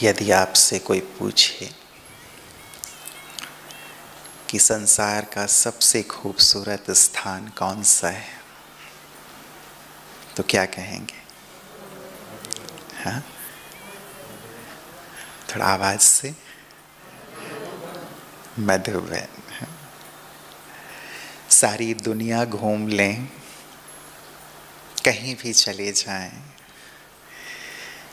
यदि आपसे कोई पूछे कि संसार का सबसे खूबसूरत स्थान कौन सा है, तो क्या कहेंगे? हाँ, थोड़ा आवाज से। मधुबन। सारी दुनिया घूम लें, कहीं भी चले जाएं,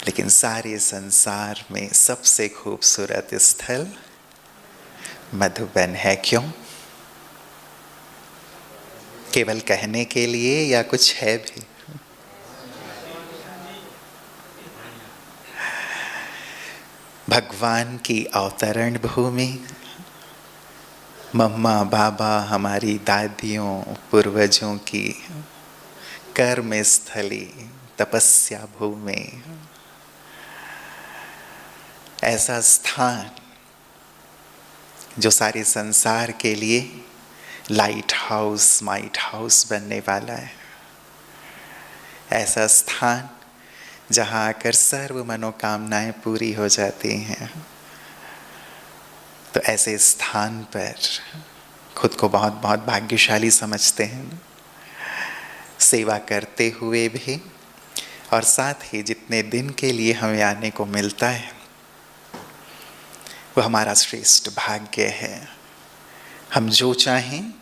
लेकिन सारे संसार में सबसे खूबसूरत स्थल मधुबन है। क्यों? केवल कहने के लिए या कुछ है भी? भगवान की अवतरण भूमि, मम्मा बाबा हमारी दादियों पूर्वजों की कर्म स्थली, तपस्या भूमि, ऐसा स्थान जो सारे संसार के लिए लाइट हाउस, माइट हाउस बनने वाला है। ऐसा स्थान जहाँ आकर सर्व मनोकामनाएं पूरी हो जाती हैं। तो ऐसे स्थान पर खुद को बहुत बहुत भाग्यशाली समझते हैं, सेवा करते हुए भी, और साथ ही जितने दिन के लिए हमें आने को मिलता है वो हमारा श्रेष्ठ भाग्य है। हम जो चाहें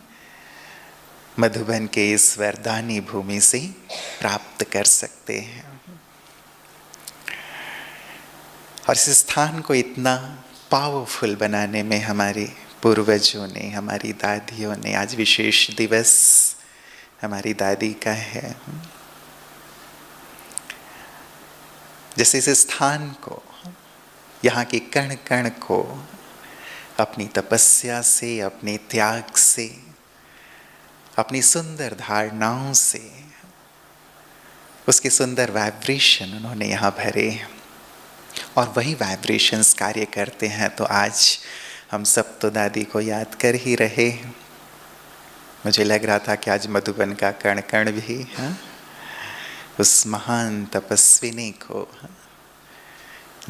मधुबन के इस वरदानी भूमि से प्राप्त कर सकते हैं। और इस स्थान को इतना पावरफुल बनाने में हमारे पूर्वजों ने, हमारी दादियों ने, आज विशेष दिवस हमारी दादी का है, जैसे इस स्थान को, यहाँ के कण कण को अपनी तपस्या से, अपने त्याग से, अपनी सुंदर धारणाओं से, उसके सुंदर वाइब्रेशन उन्होंने यहाँ भरे, और वही वाइब्रेशंस कार्य करते हैं। तो आज हम सब तो दादी को याद कर ही रहे। मुझे लग रहा था कि आज मधुबन का कण कण भी उस महान तपस्विनी को,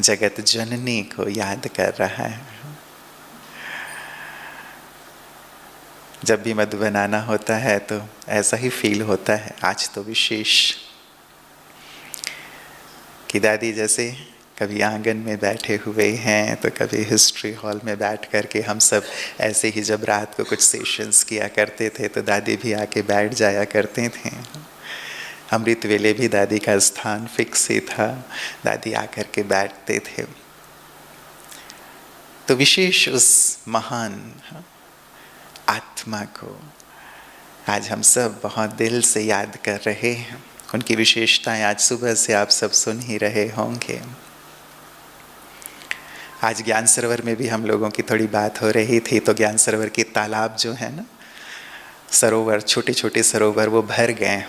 जगत जननी को याद कर रहा है। जब भी मधुबन आना होता है तो ऐसा ही फील होता है। आज तो विशेष कि दादी जैसे कभी आंगन में बैठे हुए हैं तो कभी हिस्ट्री हॉल में बैठ करके हम सब ऐसे ही जब रात को कुछ सेशंस किया करते थे तो दादी भी आके बैठ जाया करते थे। अमृत वेले भी दादी का स्थान फिक्स ही था, दादी आकर के बैठते थे। तो विशेष उस महान आत्मा को आज हम सब बहुत दिल से याद कर रहे हैं। उनकी विशेषताएं आज सुबह से आप सब सुन ही रहे होंगे। आज ज्ञान सरोवर में भी हम लोगों की थोड़ी बात हो रही थी, तो ज्ञान सरोवर के तालाब जो है ना, सरोवर, छोटे छोटे सरोवर, वो भर गए।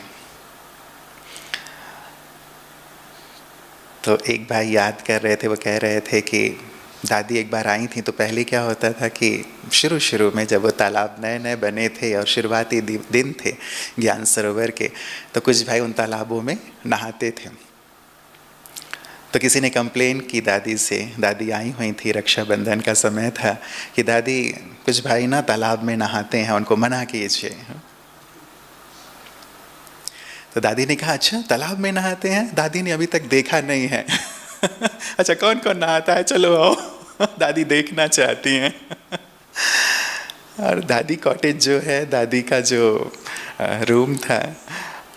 तो एक भाई याद कर रहे थे, वो कह रहे थे कि दादी एक बार आई थी तो पहले क्या होता था कि शुरू में जब वो तालाब नए नए बने थे और शुरुआती दिन थे ज्ञान सरोवर के, तो कुछ भाई उन तालाबों में नहाते थे। तो किसी ने कंप्लेन की दादी से, दादी आई हुई थी, रक्षाबंधन का समय था, कि दादी कुछ भाई ना तालाब में नहाते हैं, उनको मना कीजिए। तो दादी ने कहा अच्छा तालाब में नहाते हैं? दादी ने अभी तक देखा नहीं है। अच्छा कौन कौन नहाता है, चलो आओ। दादी देखना चाहती हैं। और दादी कॉटेज जो है, दादी का जो रूम था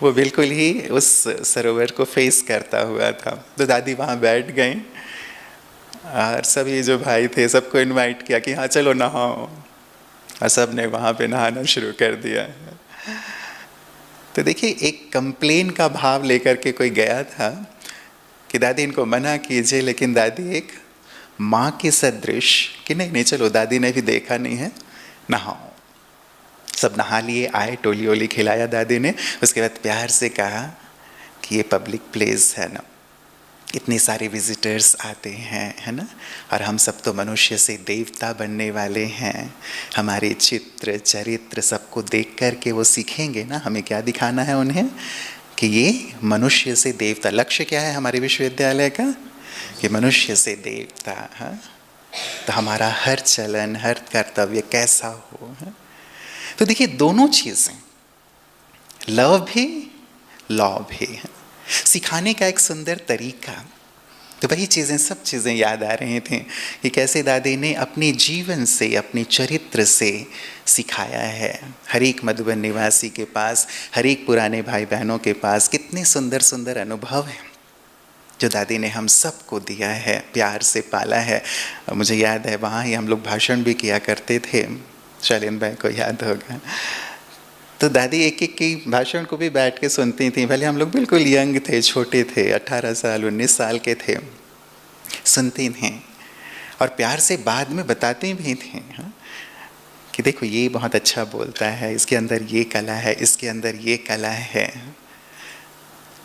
वो बिल्कुल ही उस सरोवर को फेस करता हुआ था। तो दादी वहाँ बैठ गई और सभी जो भाई थे सबको इनवाइट किया कि हाँ चलो नहाओ, और सब ने वहाँ पे नहाना शुरू कर दिया। तो देखिए एक कंप्लेन का भाव लेकर के कोई गया था कि दादी इनको मना कीजिए, लेकिन दादी एक माँ के सदृश कि नहीं नहीं चलो, दादी ने भी देखा नहीं है, नहाओ। सब नहा लिए, आए, टोली ओली खिलाया दादी ने। उसके बाद प्यार से कहा कि ये पब्लिक प्लेस है ना, इतने सारे विजिटर्स आते हैं, है ना, और हम सब तो मनुष्य से देवता बनने वाले हैं। हमारे चित्र चरित्र सबको देख कर के वो सीखेंगे ना, हमें क्या दिखाना है उन्हें कि ये मनुष्य से देवता। लक्ष्य क्या है हमारे विश्वविद्यालय का? कि मनुष्य से देवता, हाँ, तो हमारा हर चलन, हर कर्तव्य कैसा हो, हाँ? तो देखिए दोनों चीज़ें, लव भी, लॉ भी, हाँ? सिखाने का एक सुंदर तरीका। तो वही चीज़ें, सब चीज़ें याद आ रही थी कि कैसे दादी ने अपने जीवन से, अपने चरित्र से सिखाया है। हर एक मधुबन निवासी के पास, हर एक पुराने भाई बहनों के पास कितने सुंदर सुंदर अनुभव हैं जो दादी ने हम सबको दिया है, प्यार से पाला है। मुझे याद है वहाँ ही हम लोग भाषण भी किया करते थे, शैलेंद्र भाई को याद होगा। तो दादी एक एक की भाषण को भी बैठ के सुनती थी, भले हम लोग बिल्कुल यंग थे, छोटे थे, 18 साल 19 साल के थे, सुनती थी और प्यार से बाद में बताती भी थी, हाँ, कि देखो ये बहुत अच्छा बोलता है, इसके अंदर ये कला है, इसके अंदर ये कला है।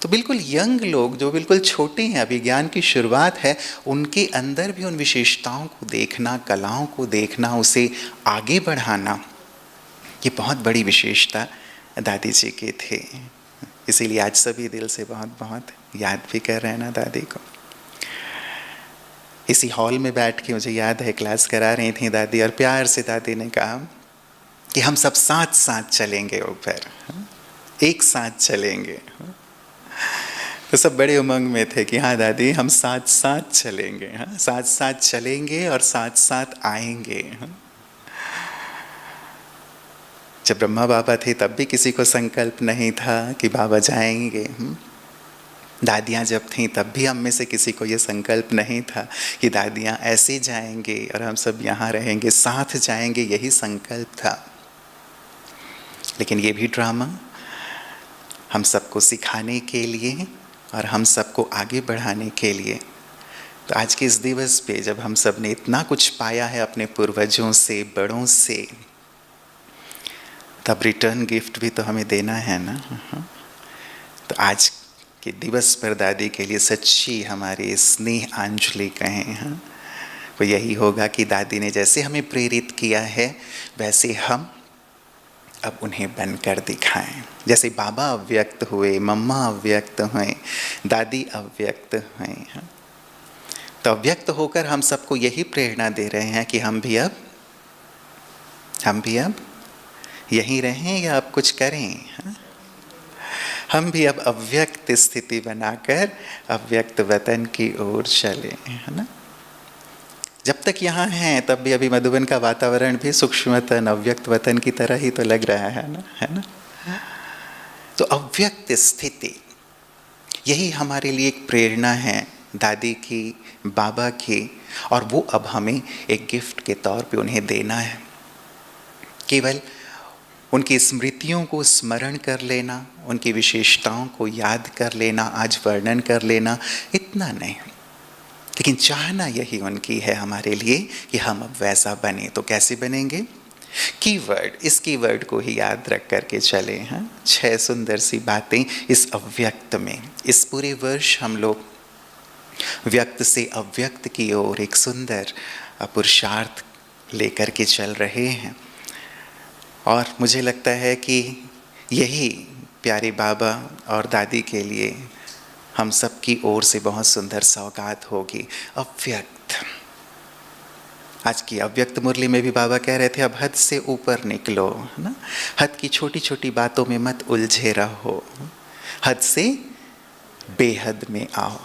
तो बिल्कुल यंग लोग जो बिल्कुल छोटे हैं, अभी ज्ञान की शुरुआत है, उनके अंदर भी उन विशेषताओं को देखना, कलाओं को देखना, उसे आगे बढ़ाना, ये बहुत बड़ी विशेषता दादी जी के थे। इसीलिए आज सभी दिल से बहुत बहुत याद भी कर रहे हैं ना दादी को। इसी हॉल में बैठ के मुझे याद है क्लास करा रही थी दादी, और प्यार से दादी ने कहा कि हम सब साथ साथ चलेंगे ऊपर, एक साथ चलेंगे। तो सब बड़े उमंग में थे कि हाँ दादी हम साथ साथ चलेंगे, हाँ, साथ साथ चलेंगे और साथ साथ आएंगे। जब ब्रह्मा बाबा थे तब भी किसी को संकल्प नहीं था कि बाबा जाएंगे। दादियाँ जब थीं तब भी हम में से किसी को ये संकल्प नहीं था कि दादियाँ ऐसे जाएंगे और हम सब यहाँ रहेंगे, साथ जाएंगे, यही संकल्प था। लेकिन ये भी ड्रामा हम सबको सिखाने के लिए और हम सबको आगे बढ़ाने के लिए। तो आज के इस दिवस पे जब हम सब ने इतना कुछ पाया है अपने पूर्वजों से, बड़ों से, तब रिटर्न गिफ्ट भी तो हमें देना है ना। तो आज के दिवस पर दादी के लिए सच्ची हमारी स्नेह अंजलि कहें, हाँ, वो यही होगा कि दादी ने जैसे हमें प्रेरित किया है वैसे हम अब उन्हें बनकर दिखाएं। जैसे बाबा अव्यक्त हुए, मम्मा अव्यक्त हुए, दादी अव्यक्त हुए, हाँ, तो अव्यक्त होकर हम सबको यही प्रेरणा दे रहे हैं कि हम भी अब यहीं रहें या अब कुछ करें, हाँ? हम भी अब अव्यक्त स्थिति बनाकर अव्यक्त वतन की ओर चले, है ना। जब तक यहाँ हैं तब भी अभी मधुबन का वातावरण भी सूक्ष्मतन अव्यक्त वतन की तरह ही तो लग रहा है ना। तो अव्यक्त स्थिति, यही हमारे लिए एक प्रेरणा है दादी की, बाबा की, और वो अब हमें एक गिफ्ट के तौर पे उन्हें देना है। केवल उनकी स्मृतियों को स्मरण कर लेना, उनकी विशेषताओं को याद कर लेना, आज वर्णन कर लेना, इतना नहीं, लेकिन चाहना यही उनकी है हमारे लिए कि हम अब वैसा बने। तो कैसे बनेंगे? कीवर्ड, इस कीवर्ड को ही याद रख करके चले, हाँ। 6 सुंदर सी बातें इस अव्यक्त में। इस पूरे वर्ष हम लोग व्यक्त से अव्यक्त की ओर एक सुंदर पुरुषार्थ लेकर के चल रहे हैं, और मुझे लगता है कि यही प्यारे बाबा और दादी के लिए हम सब की ओर से बहुत सुंदर सौगात होगी। अव्यक्त, आज की अव्यक्त मुरली में भी बाबा कह रहे थे अब हद से ऊपर निकलो, है ना। हद की छोटी छोटी बातों में मत उलझे रहो, हद से बेहद में आओ।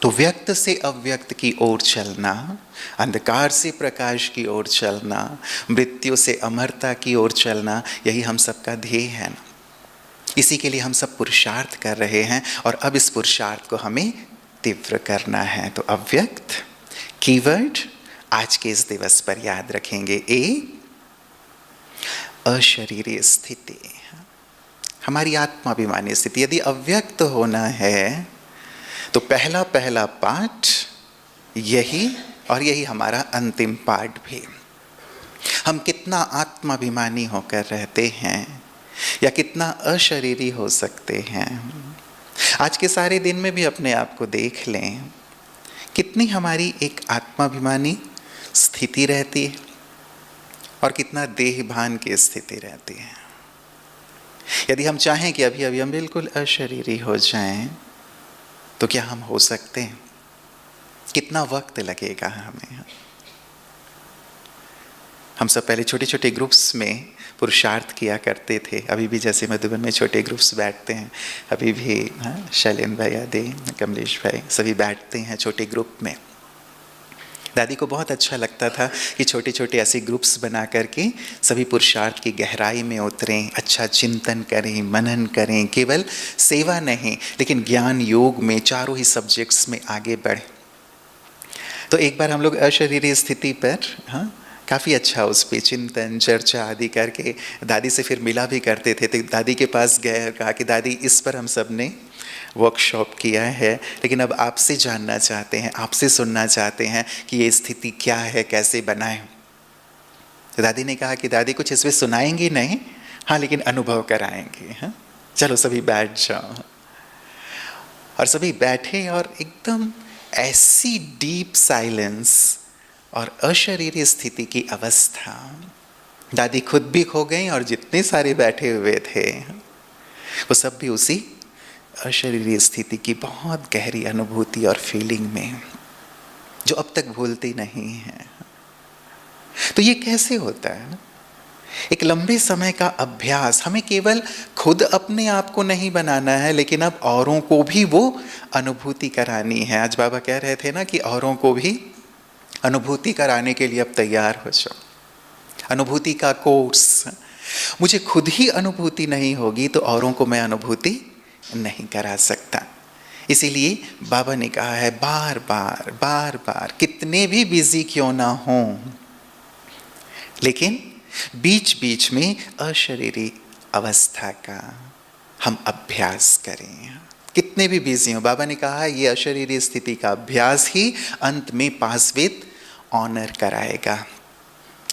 तो व्यक्त से अव्यक्त की ओर चलना, अंधकार से प्रकाश की ओर चलना, मृत्यु से अमरता की ओर चलना, यही हम सबका ध्येय है ना। इसी के लिए हम सब पुरुषार्थ कर रहे हैं, और अब इस पुरुषार्थ को हमें तीव्र करना है। तो अव्यक्त कीवर्ड आज के इस दिवस पर याद रखेंगे। अशरीरी स्थिति, हमारी आत्माभिमानी स्थिति। यदि अव्यक्त होना है तो पहला पाठ यही, और यही हमारा अंतिम पाठ भी। हम कितना आत्माभिमानी होकर रहते हैं या कितना अशरीरी हो सकते हैं। आज के सारे दिन में भी अपने आप को देख लें, कितनी हमारी एक आत्माभिमानी स्थिति रहती है और कितना देहभान की स्थिति रहती है। यदि हम चाहें कि अभी हम बिल्कुल अशरीरी हो जाएं, तो क्या हम हो सकते हैं? कितना वक्त लगेगा हमें। हम सब पहले छोटे छोटे ग्रुप्स में पुरुषार्थ किया करते थे, अभी भी जैसे मधुबन में छोटे ग्रुप्स बैठते हैं, अभी भी हाँ शैलेंद्र भाई आदि, कमलेश भाई सभी बैठते हैं छोटे ग्रुप में। दादी को बहुत अच्छा लगता था कि छोटे छोटे ऐसे ग्रुप्स बना करके सभी पुरुषार्थ की गहराई में उतरें, अच्छा चिंतन करें, मनन करें, केवल सेवा नहीं लेकिन ज्ञान योग में चारों ही सब्जेक्ट्स में आगे बढ़ें। तो एक बार हम लोग अशरीरी स्थिति पर हाँ काफ़ी अच्छा उस पर चिंतन चर्चा आदि करके दादी से फिर मिला भी करते थे। तो दादी के पास गए और कहा कि दादी इस पर हम सब ने वर्कशॉप किया है, लेकिन अब आपसे जानना चाहते हैं, आपसे सुनना चाहते हैं कि ये स्थिति क्या है, कैसे बनाएं। तो दादी ने कहा कि दादी कुछ इसमें सुनाएंगी नहीं, हाँ लेकिन अनुभव कराएंगे। हाँ चलो सभी बैठ जाओ। और सभी बैठे और एकदम ऐसी डीप साइलेंस और अशरीरी स्थिति की अवस्था, दादी खुद भी खो गई और जितने सारे बैठे हुए थे वो सब भी उसी अशरीरी स्थिति की बहुत गहरी अनुभूति और फीलिंग में, जो अब तक भूलती नहीं है। तो ये कैसे होता है? एक लंबे समय का अभ्यास, हमें केवल खुद अपने आप को नहीं बनाना है लेकिन अब औरों को भी वो अनुभूति करानी है। आज बाबा कह रहे थे ना कि औरों को भी अनुभूति कराने के लिए अब तैयार हो जाओ। अनुभूति का कोर्स, मुझे खुद ही अनुभूति नहीं होगी तो औरों को मैं अनुभूति नहीं करा सकता। इसीलिए बाबा ने कहा है बार बार बार बार, कितने भी बिजी क्यों ना हों, लेकिन बीच बीच में अशरीरी अवस्था का हम अभ्यास करें। कितने भी बिजी हो, बाबा ने कहा ये अशरीरी स्थिति का अभ्यास ही अंत में पास विद ऑनर कराएगा।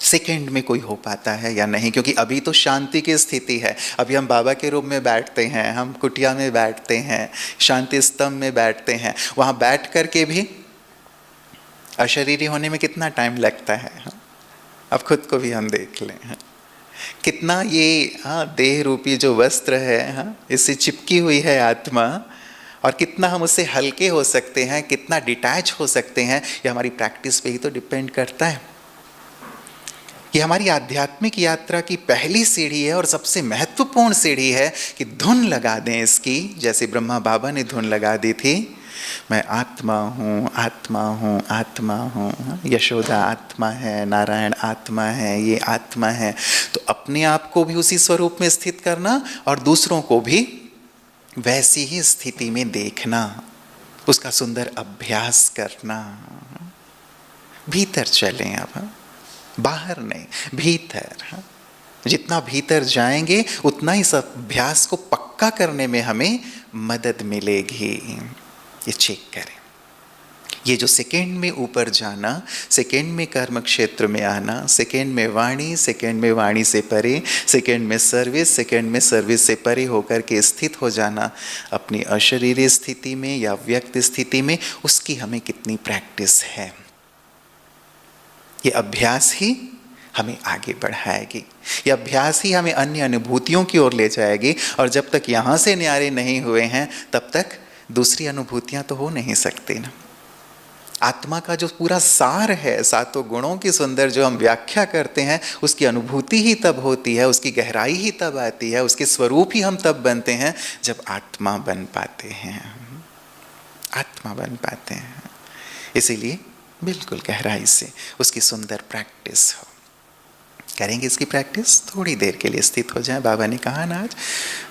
सेकंड में कोई हो पाता है या नहीं, क्योंकि अभी तो शांति की स्थिति है। अभी हम बाबा के रूम में बैठते हैं, हम कुटिया में बैठते हैं, शांति स्तंभ में बैठते हैं, वहाँ बैठ कर के भी अशरीरी होने में कितना टाइम लगता है। अब खुद को भी हम देख लें, कितना ये देह रूपी जो वस्त्र है इससे चिपकी हुई है आत्मा, और कितना हम उससे हल्के हो सकते हैं, कितना डिटैच हो सकते हैं, ये हमारी प्रैक्टिस पे ही तो डिपेंड करता है। ये हमारी आध्यात्मिक यात्रा की पहली सीढ़ी है और सबसे महत्वपूर्ण सीढ़ी है कि धुन लगा दें इसकी, जैसे ब्रह्मा बाबा ने धुन लगा दी थी, मैं आत्मा हूँ आत्मा हूँ आत्मा हूँ। यशोदा आत्मा है, नारायण आत्मा है, ये आत्मा है। तो अपने आप को भी उसी स्वरूप में स्थित करना और दूसरों को भी वैसी ही स्थिति में देखना, उसका सुंदर अभ्यास करना। भीतर चलें, अब बाहर नहीं, भीतर। जितना भीतर जाएंगे उतना ही इस अभ्यास को पक्का करने में हमें मदद मिलेगी। ये चेक करें, ये जो सेकेंड में ऊपर जाना, सेकेंड में कर्म क्षेत्र में आना, सेकेंड में वाणी, सेकेंड में वाणी से परे, सेकेंड में सर्विस, सेकेंड में सर्विस से परे होकर के स्थित हो जाना अपनी अशरीरी स्थिति में या व्यक्त स्थिति में, उसकी हमें कितनी प्रैक्टिस है। ये अभ्यास ही हमें आगे बढ़ाएगी, ये अभ्यास ही हमें अन्य अनुभूतियों की ओर ले जाएगी। और जब तक यहाँ से न्यारे नहीं हुए हैं तब तक दूसरी अनुभूतियाँ तो हो नहीं सकती ना। आत्मा का जो पूरा सार है, सातों गुणों की सुंदर जो हम व्याख्या करते हैं, उसकी अनुभूति ही तब होती है, उसकी गहराई ही तब आती है, उसके स्वरूप ही हम तब बनते हैं जब आत्मा बन पाते हैं, आत्मा बन पाते हैं। इसीलिए बिल्कुल गहराई से उसकी सुंदर प्रैक्टिस हो। करेंगे इसकी प्रैक्टिस, थोड़ी देर के लिए स्थित हो जाए। बाबा ने कहा ना आज,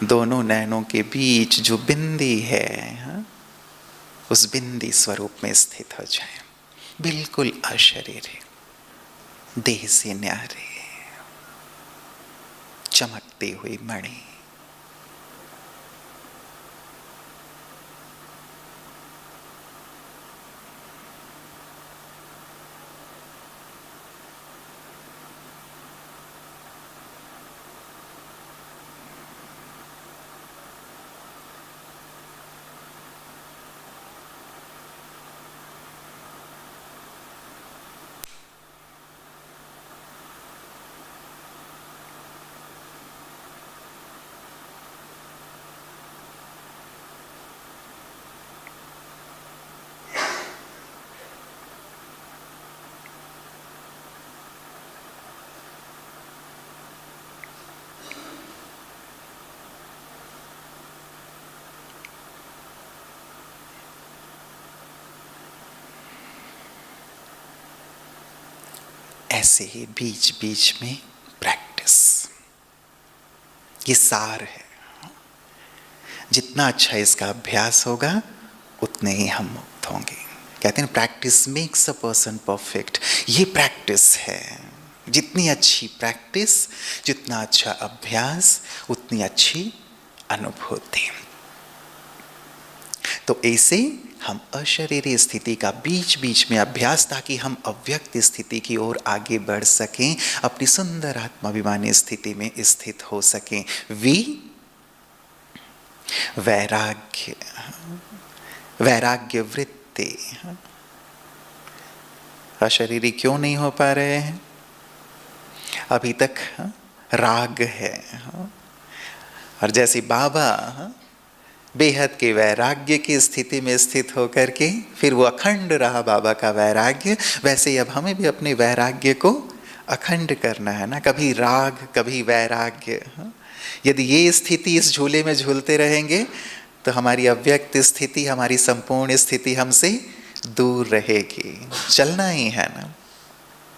दोनों नैनों के बीच जो बिंदी है, उस बिंदी स्वरूप में स्थित हो जाए, बिल्कुल अशरीरी, देह से न्यारे, चमकती हुई मणि। ऐसे ही बीच बीच में प्रैक्टिस, ये सार है। जितना अच्छा इसका अभ्यास होगा उतने ही हम मुक्त होंगे। कहते हैं practice makes a person perfect, ये प्रैक्टिस है। जितनी अच्छी प्रैक्टिस, जितना अच्छा अभ्यास, उतनी अच्छी अनुभूति। तो ऐसे हम अशरीरी स्थिति का बीच बीच में अभ्यास, ताकि हम अव्यक्त स्थिति की ओर आगे बढ़ सकें, अपनी सुंदर आत्माभिमानी स्थिति में स्थित हो सकें। वैराग्य, वैराग्य वृत्ति। अशरीरी क्यों नहीं हो पा रहे हैं? अभी तक राग है। और जैसे बाबा बेहद के वैराग्य की स्थिति में स्थित होकर के फिर वो अखंड रहा बाबा का वैराग्य, वैसे अब हमें भी अपने वैराग्य को अखंड करना है ना। कभी राग, कभी वैराग्य। यदि ये स्थिति इस झूले में झूलते रहेंगे तो हमारी अव्यक्त स्थिति, हमारी संपूर्ण स्थिति हमसे दूर रहेगी। चलना ही है ना,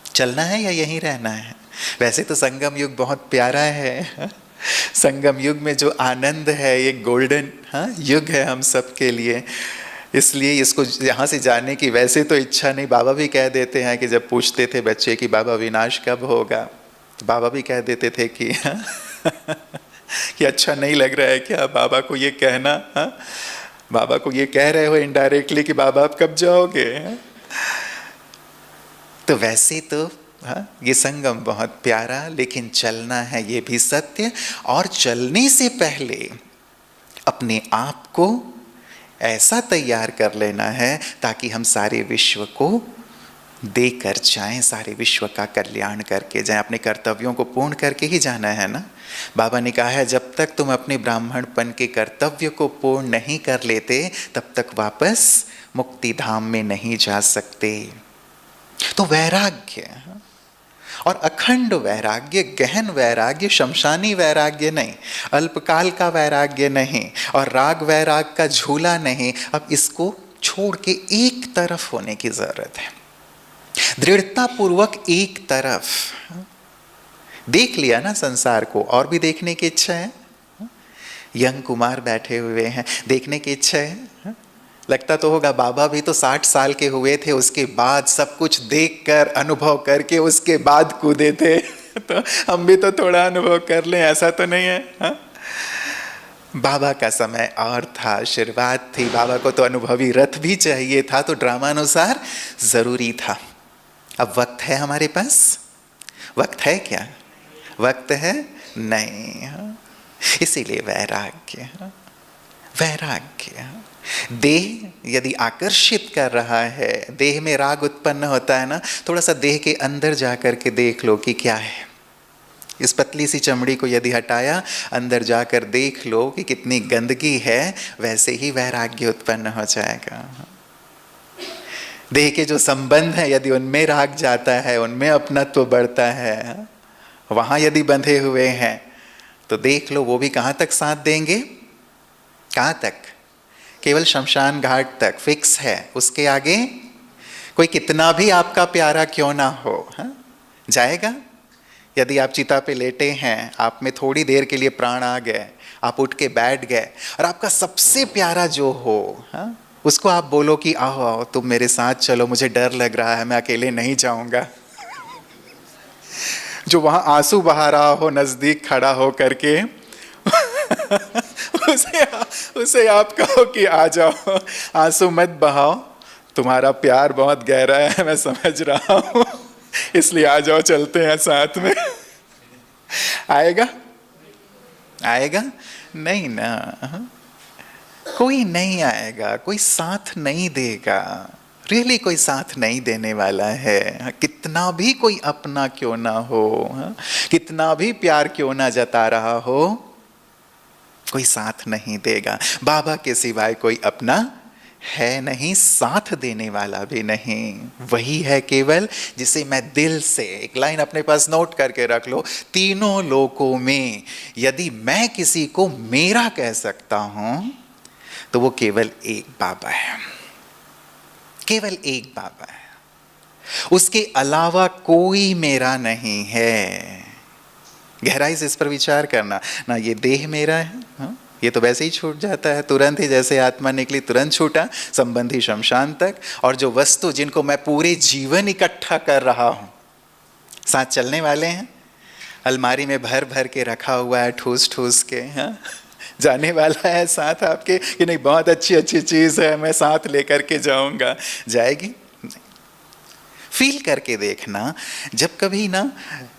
चलना है या यहीं रहना है? वैसे तो संगम युग बहुत प्यारा है। संगम युग में जो आनंद है, ये गोल्डन युग है हम सब के लिए। इसलिए इसको यहाँ से जाने की वैसे तो इच्छा नहीं। बाबा भी कह देते हैं कि जब पूछते थे बच्चे कि बाबा विनाश कब होगा, तो बाबा भी कह देते थे कि कि अच्छा नहीं लग रहा है क्या बाबा को ये कहना? बाबा को ये कह रहे हो इनडायरेक्टली कि बाबा आप कब जाओगे? तो वैसे तो ये संगम बहुत प्यारा, लेकिन चलना है ये भी सत्य। और चलने से पहले अपने आप को ऐसा तैयार कर लेना है ताकि हम सारे विश्व को देकर जाएं, सारे विश्व का कल्याण करके जाएं। अपने कर्तव्यों को पूर्ण करके ही जाना है ना। बाबा ने कहा है जब तक तुम अपने ब्राह्मणपन के कर्तव्य को पूर्ण नहीं कर लेते तब तक वापस मुक्ति धाम में नहीं जा सकते। तो वैराग्य, और अखंड वैराग्य, गहन वैराग्य, शमशानी वैराग्य नहीं, अल्पकाल का वैराग्य नहीं, और राग वैराग का झूला नहीं। अब इसको छोड़ के एक तरफ होने की जरूरत है, दृढ़ता पूर्वक एक तरफ। देख लिया ना संसार को, और भी देखने की इच्छा है? यंग कुमार बैठे हुए हैं, देखने की इच्छा है? लगता तो होगा बाबा भी तो 60 साल के हुए थे, उसके बाद सब कुछ देखकर अनुभव करके उसके बाद कूदे थे। तो हम भी तो थोड़ा अनुभव कर लें, ऐसा तो नहीं है? बाबा का समय और था, आशीर्वाद थी। बाबा को तो अनुभवी रथ भी चाहिए था, तो ड्रामानुसार जरूरी था। अब वक्त है हमारे पास? वक्त है क्या? वक्त है नहीं। इसीलिए वैराग्य, वैराग्य। देह यदि आकर्षित कर रहा है, देह में राग उत्पन्न होता है ना, थोड़ा सा देह के अंदर जाकर के देख लो कि क्या है। इस पतली सी चमड़ी को यदि हटाया, अंदर जाकर देख लो कि कितनी गंदगी है, वैसे ही वैराग्य उत्पन्न हो जाएगा। देह के जो संबंध है यदि उनमें राग जाता है, उनमें अपनत्व बढ़ता है, वहां यदि बंधे हुए हैं, तो देख लो वो भी कहां तक साथ देंगे? कहां तक? केवल शमशान घाट तक फिक्स है। उसके आगे कोई कितना भी आपका प्यारा क्यों ना हो, जाएगा। यदि आप चिता पे लेटे हैं, आप में थोड़ी देर के लिए प्राण आ गए, आप उठ के बैठ गए, और आपका सबसे प्यारा जो हो, उसको आप बोलो कि आओ आओ तुम मेरे साथ चलो, मुझे डर लग रहा है, मैं अकेले नहीं जाऊंगा। जो वहां आंसू बहा रहा हो नजदीक खड़ा हो करके, उसे आप कहो कि आ जाओ, आंसू मत बहाओ, तुम्हारा प्यार बहुत गहरा है, मैं समझ रहा हूं, इसलिए आ जाओ, चलते हैं साथ में। आएगा? आएगा नहीं ना, कोई नहीं आएगा, कोई साथ नहीं देगा। रियली कोई साथ नहीं देने वाला है। कितना भी कोई अपना क्यों ना हो, कितना भी प्यार क्यों ना जता रहा हो, कोई साथ नहीं देगा। बाबा के सिवाय कोई अपना है नहीं, साथ देने वाला भी नहीं। वही है केवल जिसे मैं दिल से, एक लाइन अपने पास नोट करके रख लो, तीनों लोकों में यदि मैं किसी को मेरा कह सकता हूं तो वो केवल एक बाबा है, केवल एक बाबा है। उसके अलावा कोई मेरा नहीं है। गहराई से इस पर विचार करना ना, ये देह मेरा है, हाँ? ये तो वैसे ही छूट जाता है तुरंत ही, जैसे आत्मा निकली तुरंत छूटा, संबंधी शमशान तक। और जो वस्तु जिनको मैं पूरे जीवन इकट्ठा कर रहा हूं, साथ चलने वाले हैं, अलमारी में भर भर के रखा हुआ है ठूस ठूस के, हाँ? जाने वाला है साथ आपके कि नहीं बहुत अच्छी अच्छी चीज है, मैं साथ लेकर के जाऊंगा, जाएगी? फील करके देखना, जब कभी ना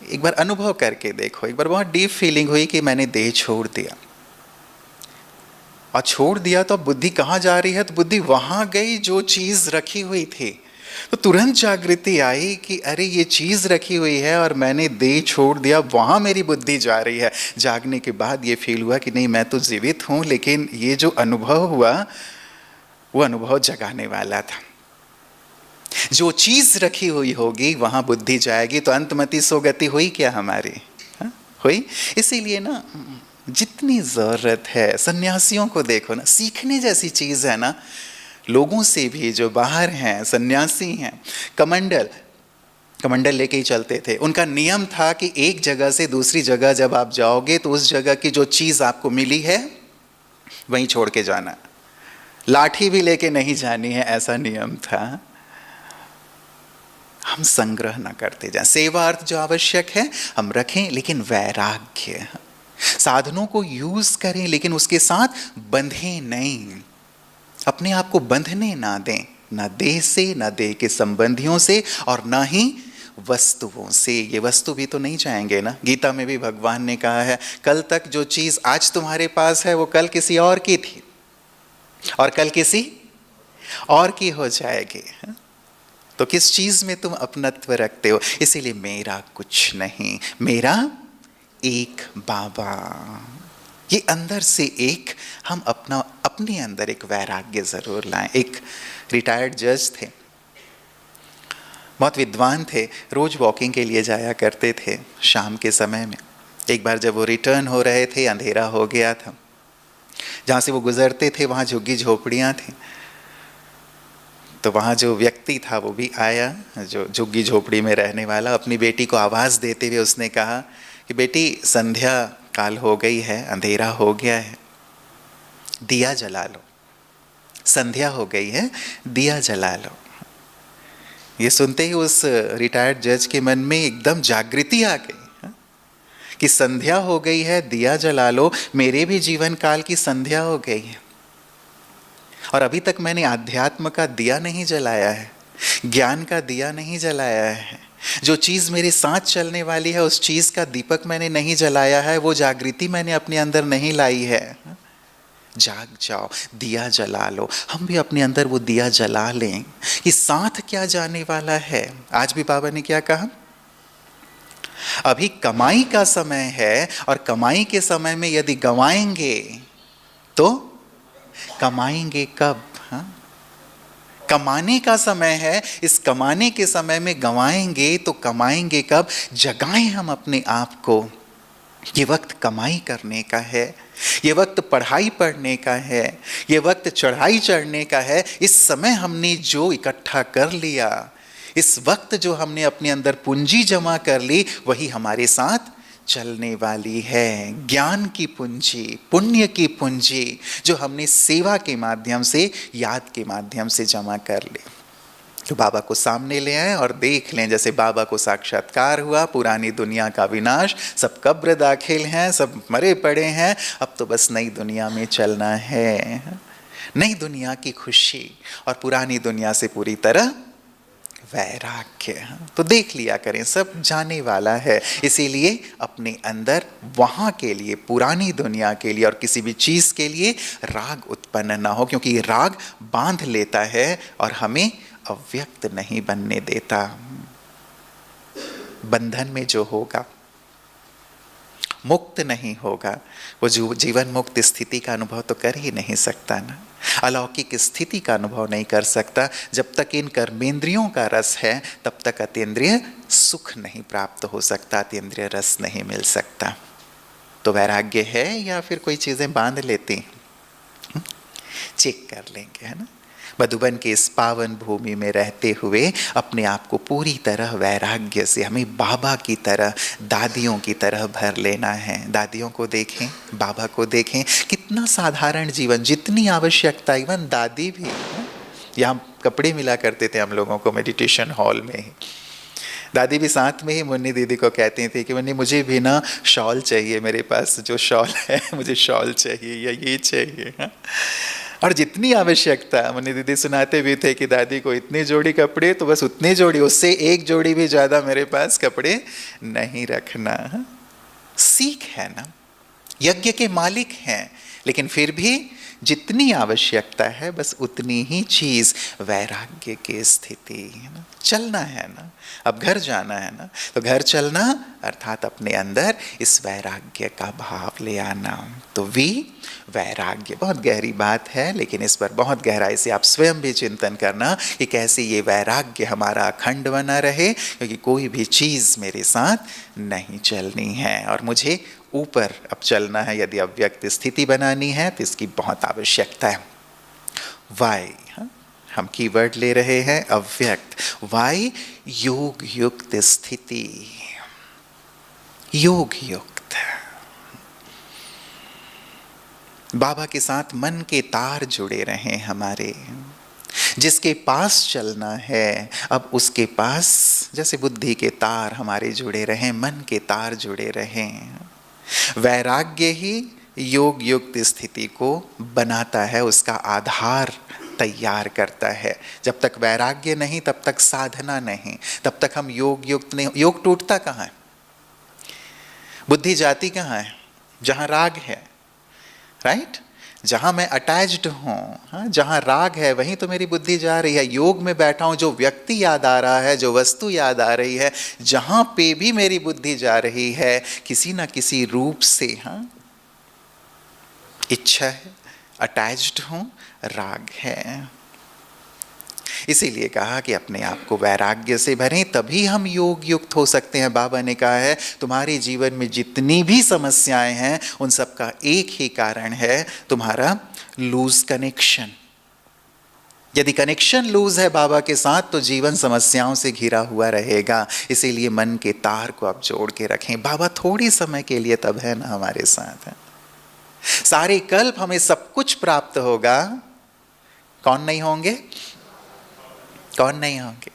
एक बार अनुभव करके देखो, एक बार बहुत डीप फीलिंग हुई कि मैंने देह छोड़ दिया, और छोड़ दिया तो बुद्धि कहाँ जा रही है? तो बुद्धि वहां गई जो चीज रखी हुई थी। तो तुरंत जागृति आई कि अरे ये चीज रखी हुई है और मैंने देह छोड़ दिया, वहां मेरी बुद्धि जा रही है। जागने के बाद ये फील हुआ कि नहीं, मैं तो जीवित हूं, लेकिन ये जो अनुभव हुआ वो अनुभव जगाने वाला था। जो चीज रखी हुई होगी वहां बुद्धि जाएगी। तो अंतमति सोगति हुई क्या हमारी? हाँ? हुई। इसीलिए ना जितनी जरूरत है, सन्यासियों को देखो ना, सीखने जैसी चीज है ना, लोगों से भी जो बाहर हैं, सन्यासी हैं, कमंडल लेके ही चलते थे। उनका नियम था कि एक जगह से दूसरी जगह जब आप जाओगे तो उस जगह की जो चीज आपको मिली है वहीं छोड़ के जाना, लाठी भी लेके नहीं जानी है, ऐसा नियम था। हम संग्रह ना करते जाएं, सेवा अर्थ जो आवश्यक है हम रखें, लेकिन वैराग्य, साधनों को यूज करें लेकिन उसके साथ बंधे नहीं, अपने आप को बंधने ना दें, ना देह से, ना देह के संबंधियों से, और ना ही वस्तुओं से। ये वस्तु भी तो नहीं जाएंगे ना। गीता में भी भगवान ने कहा है, कल तक जो चीज आज तुम्हारे पास है वो कल किसी और की थी, और कल किसी और की हो जाएगी। तो किस चीज में तुम अपनत्व रखते हो? इसीलिए मेरा कुछ नहीं, मेरा एक बाबा। ये अंदर से एक हम अपने अंदर एक वैराग्य जरूर लाएं। एक रिटायर्ड जज थे, बहुत विद्वान थे, रोज वॉकिंग के लिए जाया करते थे शाम के समय में। एक बार जब वो रिटर्न हो रहे थे, अंधेरा हो गया था, जहाँ से वो गुजरते थे वहाँ झुग्गी झोपड़ियाँ थी। तो वहाँ जो व्यक्ति था वो भी आया, जो झुग्गी झोपड़ी में रहने वाला, अपनी बेटी को आवाज़ देते हुए उसने कहा कि बेटी संध्या काल हो गई है, अंधेरा हो गया है, दिया जला लो। संध्या हो गई है, दिया जला लो। ये सुनते ही उस रिटायर्ड जज के मन में एकदम जागृति आ गई कि संध्या हो गई है, दिया जला लो। मेरे भी जीवन काल की संध्या हो गई है और अभी तक मैंने आध्यात्म का दिया नहीं जलाया है, ज्ञान का दिया नहीं जलाया है। जो चीज़ मेरे साथ चलने वाली है उस चीज़ का दीपक मैंने नहीं जलाया है, वो जागृति मैंने अपने अंदर नहीं लाई है। जाग जाओ, दिया जला लो। हम भी अपने अंदर वो दिया जला लें कि साथ क्या जाने वाला है। आज भी बाबा ने क्या कहा, अभी कमाई का समय है और कमाई के समय में यदि गंवाएंगे तो कमाएंगे कब? हाँ? कमाने का समय है, इस कमाने के समय में गंवाएंगे तो कमाएंगे कब? जगाएं हम अपने आप को। ये वक्त कमाई करने का है, ये वक्त पढ़ाई पढ़ने का है, ये वक्त चढ़ाई चढ़ने का है। इस समय हमने जो इकट्ठा कर लिया, इस वक्त जो हमने अपने अंदर पूंजी जमा कर ली, वही हमारे साथ चलने वाली है। ज्ञान की पूंजी, पुण्य की पूंजी जो हमने सेवा के माध्यम से, याद के माध्यम से जमा कर ली। तो बाबा को सामने ले आए और देख लें, जैसे बाबा को साक्षात्कार हुआ, पुरानी दुनिया का विनाश, सब कब्र दाखिल हैं, सब मरे पड़े हैं, अब तो बस नई दुनिया में चलना है, नई दुनिया की खुशी और पुरानी दुनिया से पूरी तरह वैराग्य। तो देख लिया करें, सब जाने वाला है। इसीलिए अपने अंदर वहाँ के लिए, पुरानी दुनिया के लिए और किसी भी चीज़ के लिए राग उत्पन्न ना हो, क्योंकि राग बांध लेता है और हमें अव्यक्त नहीं बनने देता। बंधन में जो होगा, मुक्त नहीं होगा, वो जीवन मुक्त स्थिति का अनुभव तो कर ही नहीं सकता ना, अलौकिक स्थिति का अनुभव नहीं कर सकता। जब तक इन कर्मेंद्रियों का रस है तब तक अतीन्द्रिय सुख नहीं प्राप्त हो सकता, अतीन्द्रिय रस नहीं मिल सकता। तो वैराग्य है या फिर कोई चीज़ें बांध लेती, चेक कर लेंगे, है ना। मधुबन के इस पावन भूमि में रहते हुए अपने आप को पूरी तरह वैराग्य से हमें बाबा की तरह, दादियों की तरह भर लेना है। दादियों को देखें, बाबा को देखें, कितना साधारण जीवन, जितनी आवश्यकता। इवन दादी भी, यहाँ कपड़े मिला करते थे हम लोगों को मेडिटेशन हॉल में ही। दादी भी साथ में ही मुन्नी दीदी को कहती थी कि मुन्नी मुझे भी ना शॉल चाहिए, मेरे पास जो शॉल है मुझे शॉल चाहिए या ये चाहिए। और जितनी आवश्यकता, मुन्नी दीदी सुनाते भी थे कि दादी को इतनी जोड़ी कपड़े तो बस उतनी जोड़ी, उससे एक जोड़ी भी ज़्यादा मेरे पास कपड़े नहीं रखना। सीख है ना, यज्ञ के मालिक हैं, लेकिन फिर भी जितनी आवश्यकता है बस उतनी ही चीज़। वैराग्य की स्थिति है ना, चलना है ना, अब घर जाना है ना, तो घर चलना अर्थात अपने अंदर इस वैराग्य का भाव ले आना। तो वैराग्य बहुत गहरी बात है, लेकिन इस पर बहुत गहराई से आप स्वयं भी चिंतन करना कि कैसे ये वैराग्य हमारा अखंड बना रहे, क्योंकि कोई भी चीज़ मेरे साथ नहीं चलनी है और मुझे ऊपर अब चलना है। यदि अव्यक्त स्थिति बनानी है तो इसकी बहुत आवश्यकता है। वाई, हम कीवर्ड ले रहे हैं अव्यक्त। वाई, योग युक्त स्थिति, योग युक्त। बाबा के साथ मन के तार जुड़े रहे हमारे। जिसके पास चलना है अब उसके पास, जैसे बुद्धि के तार हमारे जुड़े रहें, मन के तार जुड़े रहें। वैराग्य ही योग युक्त स्थिति को बनाता है, उसका आधार तैयार करता है। जब तक वैराग्य नहीं तब तक साधना नहीं, तब तक हम योग युक्त नहीं। योग टूटता कहाँ है? बुद्धि जाती कहाँ है? जहाँ राग है, राइट? जहाँ मैं अटैच्ड हूँ, जहाँ राग है वहीं तो मेरी बुद्धि जा रही है। योग में बैठा हूँ, जो व्यक्ति याद आ रहा है, जो वस्तु याद आ रही है, जहाँ पे भी मेरी बुद्धि जा रही है किसी ना किसी रूप से, इच्छा है, अटैच्ड हूँ, राग है। इसीलिए कहा कि अपने आप को वैराग्य से भरें, तभी हम योग युक्त हो सकते हैं। बाबा ने कहा है तुम्हारे जीवन में जितनी भी समस्याएं हैं उन सब का एक ही कारण है, तुम्हारा लूज कनेक्शन। यदि कनेक्शन लूज है बाबा के साथ तो जीवन समस्याओं से घिरा हुआ रहेगा। इसीलिए मन के तार को आप जोड़ के रखें। बाबा थोड़ी समय के लिए तब है ना हमारे साथ है, सारे कल्प हमें सब कुछ प्राप्त होगा। कौन नहीं होंगे? कौन नहीं होंगे?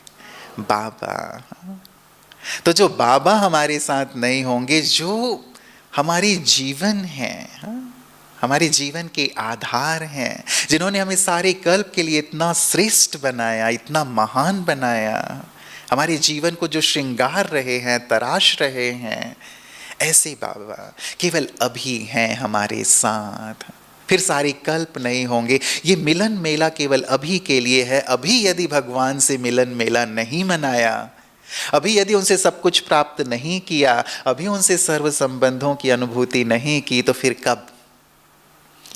बाबा। तो जो बाबा हमारे साथ नहीं होंगे, जो हमारी जीवन है, हमारे जीवन के आधार हैं, जिन्होंने हमें सारे कल्प के लिए इतना श्रेष्ठ बनाया, इतना महान बनाया, हमारे जीवन को जो श्रृंगार रहे हैं, तराश रहे हैं, ऐसे बाबा केवल अभी हैं हमारे साथ। फिर सारे कल्प नहीं होंगे। ये मिलन मेला केवल अभी के लिए है। अभी यदि भगवान से मिलन मेला नहीं मनाया, अभी यदि उनसे सब कुछ प्राप्त नहीं किया, अभी उनसे सर्व संबंधों की अनुभूति नहीं की, तो फिर कब?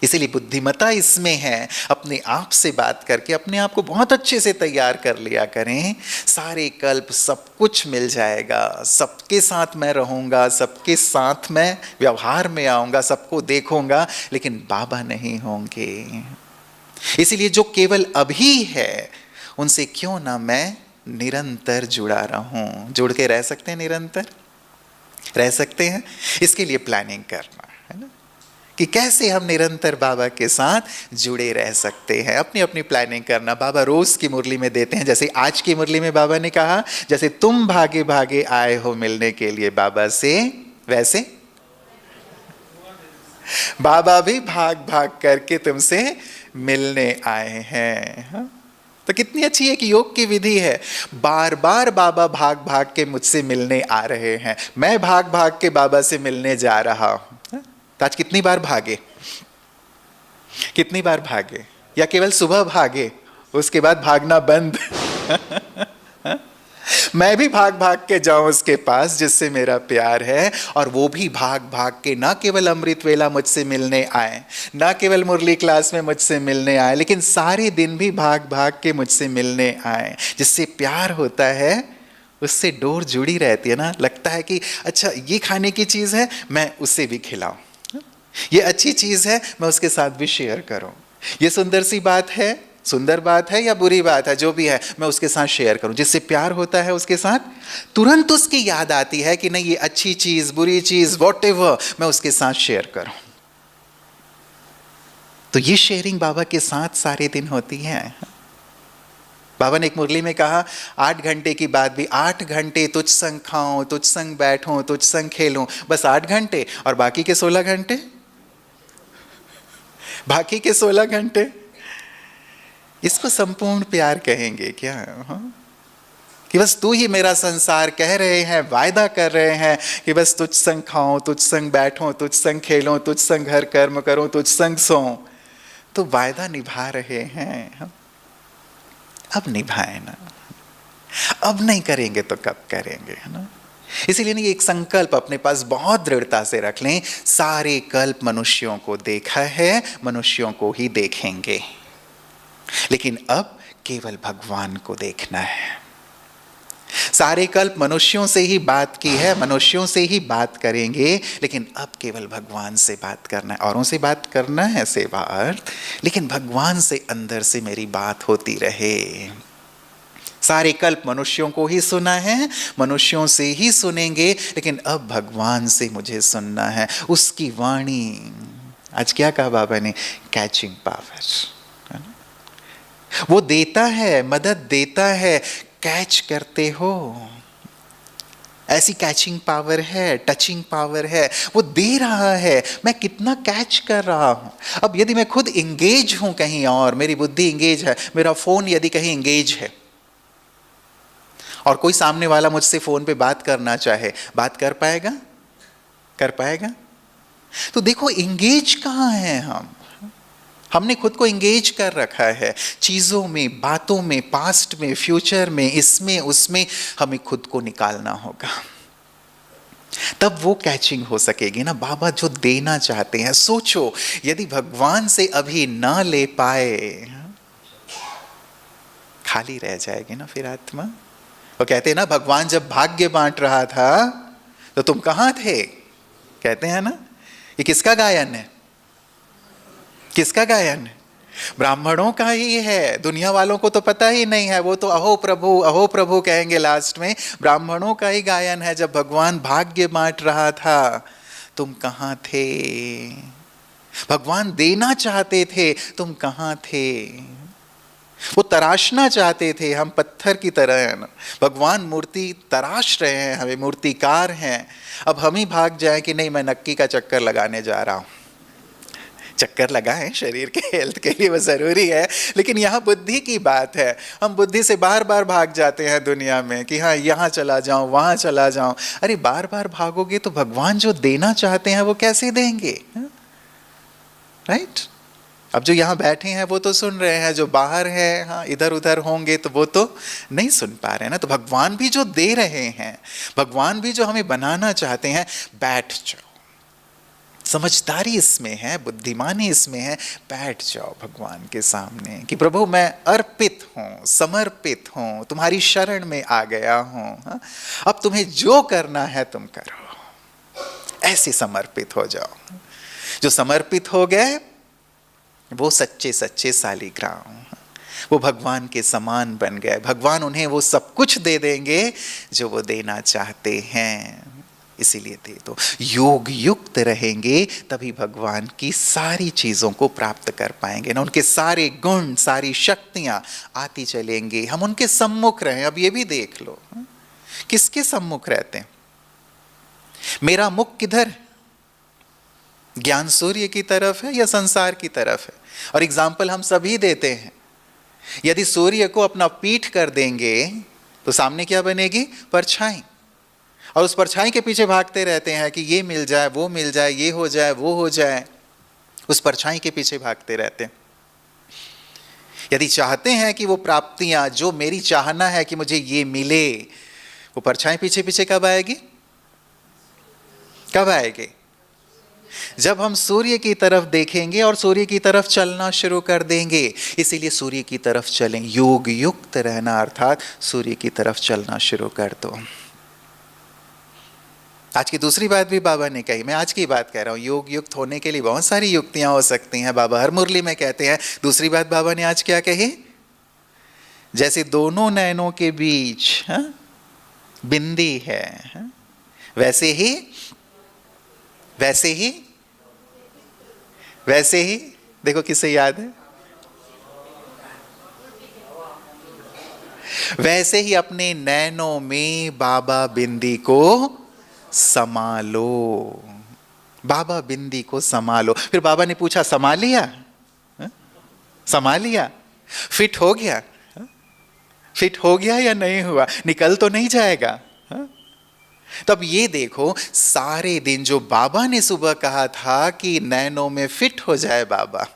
इसीलिए बुद्धिमता इसमें है, अपने आप से बात करके अपने आप को बहुत अच्छे से तैयार कर लिया करें। सारे कल्प सब कुछ मिल जाएगा, सबके साथ मैं रहूँगा, सबके साथ मैं व्यवहार में आऊँगा, सबको देखूँगा, लेकिन बाबा नहीं होंगे। इसीलिए जो केवल अभी है उनसे क्यों ना मैं निरंतर जुड़ा रहूँ। जुड़ के रह सकते हैं, निरंतर रह सकते हैं। इसके लिए प्लानिंग करना है ना, कि कैसे हम निरंतर बाबा के साथ जुड़े रह सकते हैं। अपनी अपनी प्लानिंग करना। बाबा रोज की मुरली में देते हैं, जैसे आज की मुरली में बाबा ने कहा जैसे तुम भागे भागे आए हो मिलने के लिए बाबा से, वैसे बाबा भी भाग भाग करके तुमसे मिलने आए हैं। तो कितनी अच्छी एक योग की विधि है। बार बार बाबा भाग भाग के मुझसे मिलने आ रहे हैं, मैं भाग भाग के बाबा से मिलने जा रहा हूं। तो आज कितनी बार भागे? कितनी बार भागे? या केवल सुबह भागे उसके बाद भागना बंद? मैं भी भाग भाग के जाऊं उसके पास जिससे मेरा प्यार है, और वो भी भाग भाग के ना केवल अमृत वेला मुझसे मिलने आए, ना केवल मुरली क्लास में मुझसे मिलने आए, लेकिन सारे दिन भी भाग भाग के मुझसे मिलने आए। जिससे प्यार होता है उससे डोर जुड़ी रहती है ना। लगता है कि अच्छा ये खाने की चीज़ है, मैं उससे भी खिलाऊं, ये अच्छी चीज़ है, मैं उसके साथ भी शेयर करूं, ये सुंदर सी बात है, सुंदर बात है या बुरी बात है, जो भी है मैं उसके साथ शेयर करूं। जिससे प्यार होता है उसके साथ तुरंत उसकी याद आती है कि नहीं ये अच्छी चीज, बुरी चीज, वॉटेवर, मैं उसके साथ शेयर करूं। तो ये शेयरिंग बाबा के साथ सारे दिन होती है। बाबा ने एक मुरली में कहा 8 घंटे की बात भी, 8 घंटे तुझ संग खाऊं, तुझ संग बैठूं, तुझ संग खेलूं, बस 8 घंटे, और बाकी के 16 घंटे, बाकी के 16 घंटे, इसको संपूर्ण प्यार कहेंगे क्या? हाँ? कि बस तू ही मेरा संसार, कह रहे हैं, वायदा कर रहे हैं कि बस तुझ संग खाऊं, तुझ संग बैठूं, तुझ संग खेलूं, तुझ संग हर कर्म करूं, तुझ संग सोऊं। तो वायदा निभा रहे हैं हम, अब निभाए ना, अब नहीं करेंगे तो कब करेंगे, है ना? इसीलिए नहीं, एक संकल्प अपने पास बहुत दृढ़ता से रख लें, सारे कल्प मनुष्यों को देखा है, मनुष्यों को ही देखेंगे, लेकिन अब केवल भगवान को देखना है। सारे कल्प मनुष्यों से ही बात की है, मनुष्यों से ही बात करेंगे, लेकिन अब केवल भगवान से बात करना है। औरों से बात करना है सेवा अर्थ, लेकिन भगवान से अंदर से मेरी बात होती रहे। सारे कल्प मनुष्यों को ही सुना है, मनुष्यों से ही सुनेंगे, लेकिन अब भगवान से मुझे सुनना है, उसकी वाणी। आज क्या कहा बाबा ने? Catching power. वो देता है, मदद देता है, कैच करते हो, ऐसी कैचिंग पावर है, टचिंग पावर है, वो दे रहा है, मैं कितना कैच कर रहा हूं। अब यदि मैं खुद इंगेज हूं कहीं और, मेरी बुद्धि इंगेज है, मेरा फोन यदि कहीं इंगेज है, और कोई सामने वाला मुझसे फोन पे बात करना चाहे, बात कर पाएगा? कर पाएगा? तो देखो इंगेज कहां है हम, हमने खुद को इंगेज कर रखा है चीज़ों में, बातों में, पास्ट में, फ्यूचर में, इसमें उसमें, हमें खुद को निकालना होगा, तब वो कैचिंग हो सकेगी ना। बाबा जो देना चाहते हैं, सोचो यदि भगवान से अभी ना ले पाए, खाली रह जाएगी ना फिर आत्मा। वो कहते हैं ना, भगवान जब भाग्य बांट रहा था तो तुम कहां थे, कहते हैं ना। ये किसका गायन है? किसका गायन है? ब्राह्मणों का ही है, दुनिया वालों को तो पता ही नहीं है, वो तो अहो प्रभु कहेंगे लास्ट में। ब्राह्मणों का ही गायन है, जब भगवान भाग्य बांट रहा था तुम कहां थे, भगवान देना चाहते थे तुम कहां थे, वो तराशना चाहते थे, हम पत्थर की तरह हैं ना, भगवान मूर्ति तराश रहे हैं, हमें मूर्तिकार हैं। अब हम ही भाग जाए कि नहीं मैं नक्की का चक्कर लगाने जा रहा हूं। चक्कर लगाएं शरीर के हेल्थ के लिए, वो जरूरी है, लेकिन यहाँ बुद्धि की बात है। हम बुद्धि से बार बार भाग जाते हैं दुनिया में कि हाँ यहाँ चला जाऊं, वहां चला जाऊं। अरे बार बार भागोगे तो भगवान जो देना चाहते हैं वो कैसे देंगे? राइट? अब जो यहाँ बैठे हैं वो तो सुन रहे हैं, जो बाहर है, हाँ इधर उधर होंगे तो वो तो नहीं सुन पा रहे हैं ना। तो भगवान भी जो दे रहे हैं, भगवान भी जो हमें बनाना चाहते हैं, बैठ जाओ, समझदारी इसमें है, बुद्धिमानी इसमें है, बैठ जाओ भगवान के सामने कि प्रभु मैं अर्पित हूँ, समर्पित हूँ, तुम्हारी शरण में आ गया हूँ, अब तुम्हें जो करना है तुम करो। ऐसे समर्पित हो जाओ। जो समर्पित हो गए वो सच्चे सच्चे शालिग्राम, वो भगवान के समान बन गए। भगवान उन्हें वो सब कुछ दे देंगे जो वो देना चाहते हैं। इसीलिए थे तो योग युक्त रहेंगे तभी भगवान की सारी चीज़ों को प्राप्त कर पाएंगे ना। उनके सारे गुण, सारी शक्तियां आती चलेंगी, हम उनके सम्मुख रहें। अब ये भी देख लो, किसके सम्मुख रहते हैं? मेरा मुख किधर? ज्ञान सूर्य की तरफ है या संसार की तरफ है? और एग्जाम्पल हम सभी देते हैं। यदि सूर्य को अपना पीठ कर देंगे तो सामने क्या बनेगी? परछाई। और उस परछाई के पीछे भागते रहते हैं कि ये मिल जाए, वो मिल जाए, ये हो जाए, वो हो जाए। उस परछाई के पीछे भागते रहते हैं। यदि चाहते हैं कि वो प्राप्तियां जो मेरी चाहना है कि मुझे ये मिले, वो परछाई पीछे पीछे कब आएगी? कब आएगी? जब हम सूर्य की तरफ देखेंगे और सूर्य की तरफ चलना शुरू कर देंगे। इसीलिए सूर्य की तरफ चलें, योग युक्त रहना अर्थात सूर्य की तरफ चलना शुरू कर दो। आज की दूसरी बात भी बाबा ने कही, मैं आज की बात कह रहा हूँ। योग युक्त होने के लिए बहुत सारी युक्तियां हो सकती हैं, बाबा हर मुरली में कहते हैं। दूसरी बात बाबा ने आज क्या कही? जैसे दोनों नयनों के बीच बिंदी है, वैसे ही वैसे ही वैसे ही देखो किसे याद है, वैसे ही अपने नैनों में बाबा बिंदी को संभालो, बाबा बिंदी को संभालो। फिर बाबा ने पूछा संभाल लिया? संभाल लिया? फिट हो गया? फिट हो गया या नहीं हुआ? निकल तो नहीं जाएगा? तब ये देखो, सारे दिन जो बाबा ने सुबह कहा था कि नैनों में फिट हो जाए बाबा,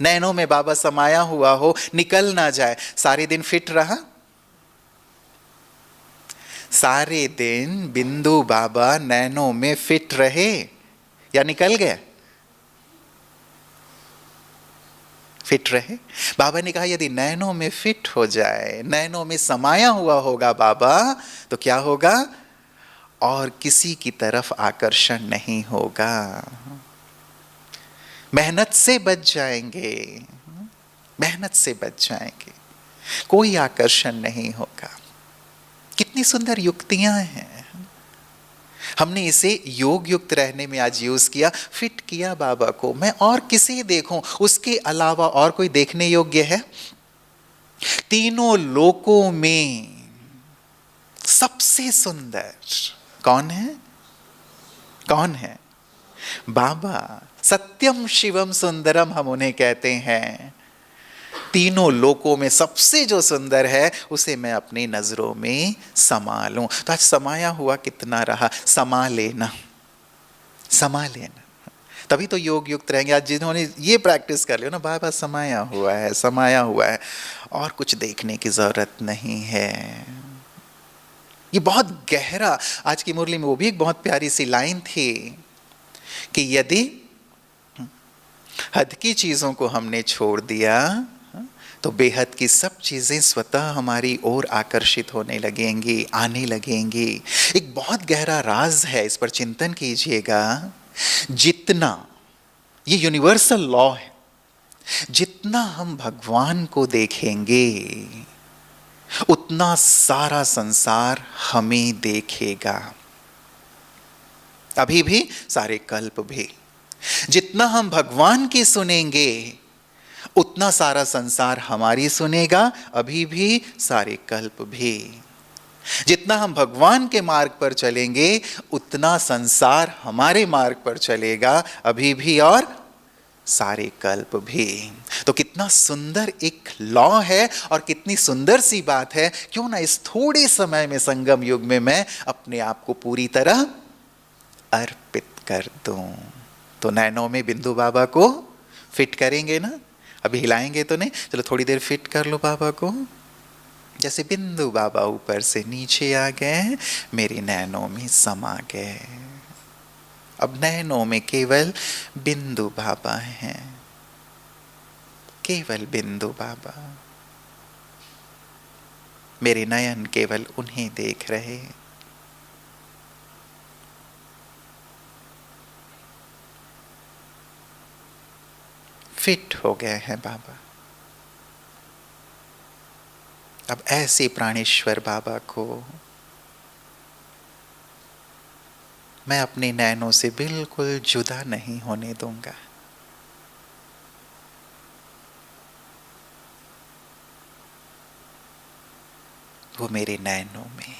नैनों में बाबा समाया हुआ हो, निकल ना जाए, सारे दिन फिट रहा? सारे दिन बिंदु बाबा नैनों में फिट रहे या निकल गए? फिट रहे। बाबा ने कहा यदि नैनों में फिट हो जाए, नैनों में समाया हुआ होगा बाबा, तो क्या होगा? और किसी की तरफ आकर्षण नहीं होगा, मेहनत से बच जाएंगे, मेहनत से बच जाएंगे, कोई आकर्षण नहीं होगा। कितनी सुंदर युक्तियां हैं। हमने इसे योग युक्त रहने में आज यूज किया, फिट किया बाबा को। मैं और किसे देखूं, उसके अलावा और कोई देखने योग्य है? तीनों लोकों में सबसे सुंदर कौन है? कौन है? बाबा। सत्यम शिवम सुंदरम हम उन्हें कहते हैं। तीनों लोकों में सबसे जो सुंदर है उसे मैं अपनी नजरों में समा लूं। तो आज समाया हुआ कितना रहा? समा लेना, समा लेना, तभी तो योग युक्त रहेंगे। आज जिन्होंने ये प्रैक्टिस कर लिया ना, बाबा समाया हुआ है, समाया हुआ है, और कुछ देखने की जरूरत नहीं है। ये बहुत गहरा, आज की मुरली में वो भी एक बहुत प्यारी सी लाइन थी कि यदि हद की चीजों को हमने छोड़ दिया तो बेहद की सब चीजें स्वतः हमारी ओर आकर्षित होने लगेंगी, आने लगेंगी। एक बहुत गहरा राज है, इस पर चिंतन कीजिएगा। जितना, ये यूनिवर्सल लॉ है, जितना हम भगवान को देखेंगे उतना सारा संसार हमें देखेगा, अभी भी, सारे कल्प भी। जितना हम भगवान की सुनेंगे उतना सारा संसार हमारी सुनेगा, अभी भी, सारे कल्प भी। जितना हम भगवान के मार्ग पर चलेंगे उतना संसार हमारे मार्ग पर चलेगा, अभी भी और सारे कल्प भी। तो कितना सुंदर एक लॉ है और कितनी सुंदर सी बात है। क्यों ना इस थोड़े समय में, संगम युग में, मैं अपने आप को पूरी तरह अर्पित कर दूं। तो नैनों में बिंदु बाबा को फिट करेंगे ना? अभी हिलाएंगे तो नहीं, चलो थोड़ी देर फिट कर लो बाबा को। जैसे बिंदु बाबा ऊपर से नीचे आ गए, मेरी नैनों में समा गए। अब नैनों में केवल बिंदु बाबा हैं, केवल बिंदु बाबा। मेरे नयन केवल उन्हें देख रहे। फिट हो गए हैं बाबा। अब ऐसे प्राणेश्वर बाबा को मैं अपने नैनों से बिल्कुल जुदा नहीं होने दूंगा। वो मेरे नैनों में,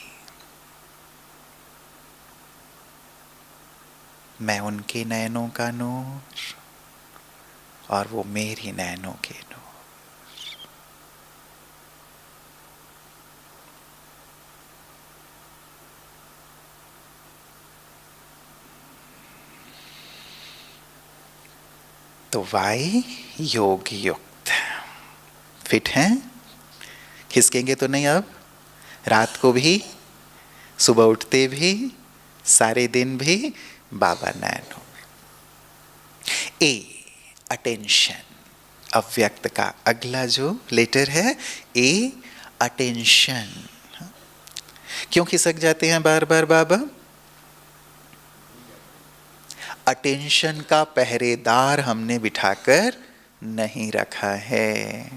मैं उनके नैनों का नूर और वो मेरी नैनों के नूर। तो वाई योग युक्त फिट हैं? खिसकेंगे तो नहीं अब? रात को भी, सुबह उठते भी, सारे दिन भी बाबा नैनों में। ए, अटेंशन। अव्यक्त का अगला जो लेटर है ए, अटेंशन। क्यों खिसक जाते हैं बार बार बाबा? अटेंशन का पहरेदार हमने बिठाकर नहीं रखा है।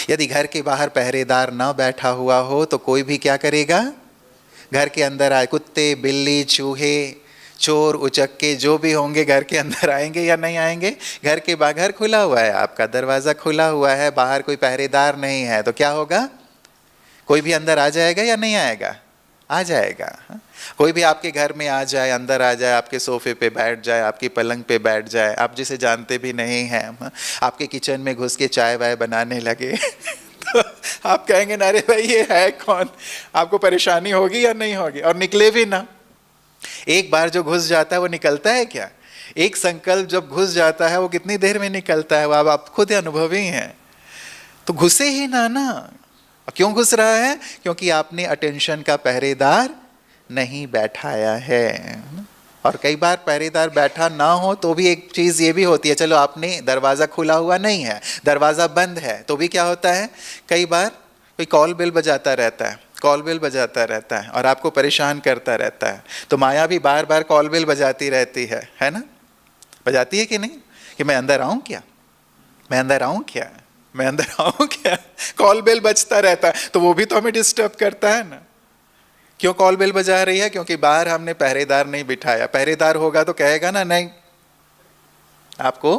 यदि घर के बाहर पहरेदार ना बैठा हुआ हो तो कोई भी क्या करेगा, घर के अंदर आए, कुत्ते बिल्ली चूहे चोर उचक्के जो भी होंगे घर के अंदर आएंगे या नहीं आएंगे। घर के बाहर खुला हुआ है, आपका दरवाज़ा खुला हुआ है, बाहर कोई पहरेदार नहीं है, तो क्या होगा, कोई भी अंदर आ जाएगा या नहीं आएगा, आ जाएगा। कोई भी आपके घर में आ जाए, अंदर आ जाए, आपके सोफे पे बैठ जाए, आपकी पलंग पे बैठ जाए, आप जिसे जानते भी नहीं हैं, आपके किचन में घुस के चाय वाय बनाने लगे तो आप कहेंगे ना, अरे भाई ये है कौन, आपको परेशानी होगी या नहीं होगी, और निकले भी ना। एक बार जो घुस जाता है वो निकलता है क्या? एक संकल्प जब घुस जाता है वो कितनी देर में निकलता है, वो आप खुद अनुभवी हैं। तो घुसे ही ना। क्यों घुस रहा है? क्योंकि आपने अटेंशन का पहरेदार नहीं बैठाया है। और कई बार पहरेदार बैठा ना हो तो भी एक चीज़ ये भी होती है, चलो आपने दरवाज़ा खुला हुआ नहीं है, दरवाज़ा बंद है, तो भी क्या होता है, कई बार कोई कॉल बेल बजाता रहता है, कॉल बेल बजाता रहता है और आपको परेशान करता रहता है। तो माया भी बार बार कॉल बेल बजाती रहती है ना, बजाती है कि नहीं, कि मैं अंदर आऊँ क्या, मैं अंदर आऊँ क्या, मैं अंदर आऊँ क्या, कॉल बेल बजता रहता है। तो वो भी तो हमें डिस्टर्ब करता है ना। क्यों कॉल बेल बजा रही है? क्योंकि बाहर हमने पहरेदार नहीं बिठाया। पहरेदार होगा तो कहेगा ना, नहीं आपको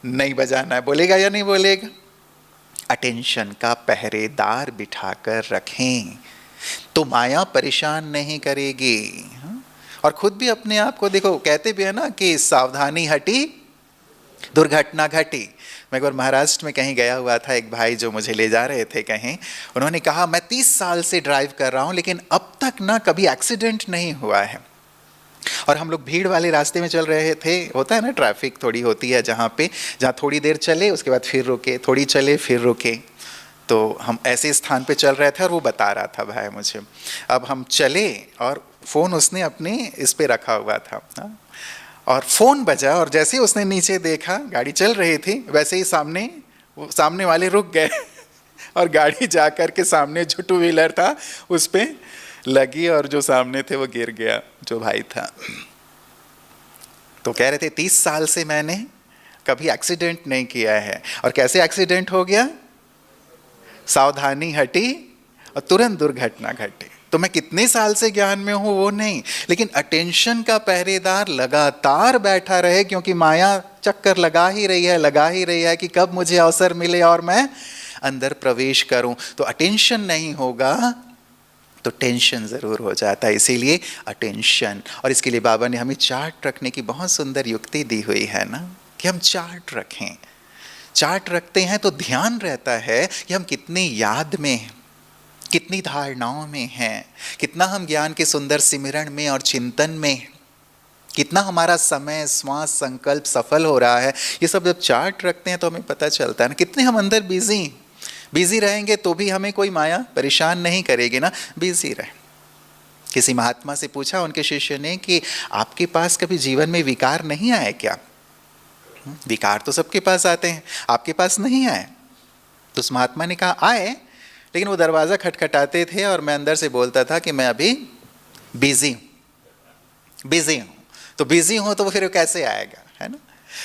नहीं बजाना है, बोलेगा या नहीं बोलेगा? अटेंशन का पहरेदार बिठाकर रखें तो माया परेशान नहीं करेगी। और खुद भी अपने आप को देखो, कहते भी है ना कि सावधानी हटी दुर्घटना घटी। मैं एक बार महाराष्ट्र में कहीं गया हुआ था, एक भाई जो मुझे ले जा रहे थे कहीं, उन्होंने कहा मैं 30 साल से ड्राइव कर रहा हूँ लेकिन अब तक ना कभी एक्सीडेंट नहीं हुआ है। और हम लोग भीड़ वाले रास्ते में चल रहे थे, होता है ना ट्रैफिक थोड़ी होती है जहाँ थोड़ी देर चले उसके बाद फिर रुके, थोड़ी चले फिर रुके। तो हम ऐसे स्थान पे चल रहे थे और वो बता रहा था भाई मुझे, अब हम चले और फ़ोन उसने अपने इस पे रखा हुआ था और फ़ोन बजा और जैसे ही उसने नीचे देखा, गाड़ी चल रही थी, वैसे ही सामने वाले रुक गए और गाड़ी जा कर के सामने जो टू व्हीलर था उस पर लगी और जो सामने थे वो गिर गया, जो भाई था। तो कह रहे थे 30 साल से मैंने कभी एक्सीडेंट नहीं किया है। और कैसे एक्सीडेंट हो गया? सावधानी हटी और तुरंत दुर्घटना घटी। तो मैं कितने साल से ज्ञान में हूँ वो नहीं, लेकिन अटेंशन का पहरेदार लगातार बैठा रहे, क्योंकि माया चक्कर लगा ही रही है कि कब मुझे अवसर मिले और मैं अंदर प्रवेश करूं। तो अटेंशन नहीं होगा तो टेंशन ज़रूर हो जाता है। इसीलिए अटेंशन, और इसके लिए बाबा ने हमें चार्ट रखने की बहुत सुंदर युक्ति दी हुई है ना, कि हम चार्ट रखें। चार्ट रखते हैं तो ध्यान रहता है कि हम कितनी याद में हैं, कितनी धारणाओं में हैं, कितना हम ज्ञान के सुंदर सिमरण में और चिंतन में, कितना हमारा समय श्वास संकल्प सफल हो रहा है। ये सब जब चार्ट रखते हैं तो हमें पता चलता है ना, कितने हम अंदर बिजी रहेंगे तो भी हमें कोई माया परेशान नहीं करेगी ना, बिजी रहे। किसी महात्मा से पूछा उनके शिष्य ने कि आपके पास कभी जीवन में विकार नहीं आए क्या? विकार तो सबके पास आते हैं, आपके पास नहीं आए? तो उस महात्मा ने कहा आए, लेकिन वो दरवाज़ा खटखटाते थे और मैं अंदर से बोलता था कि मैं अभी बिजी हूँ। तो बिजी हूँ तो फिर कैसे आएगा, है ना?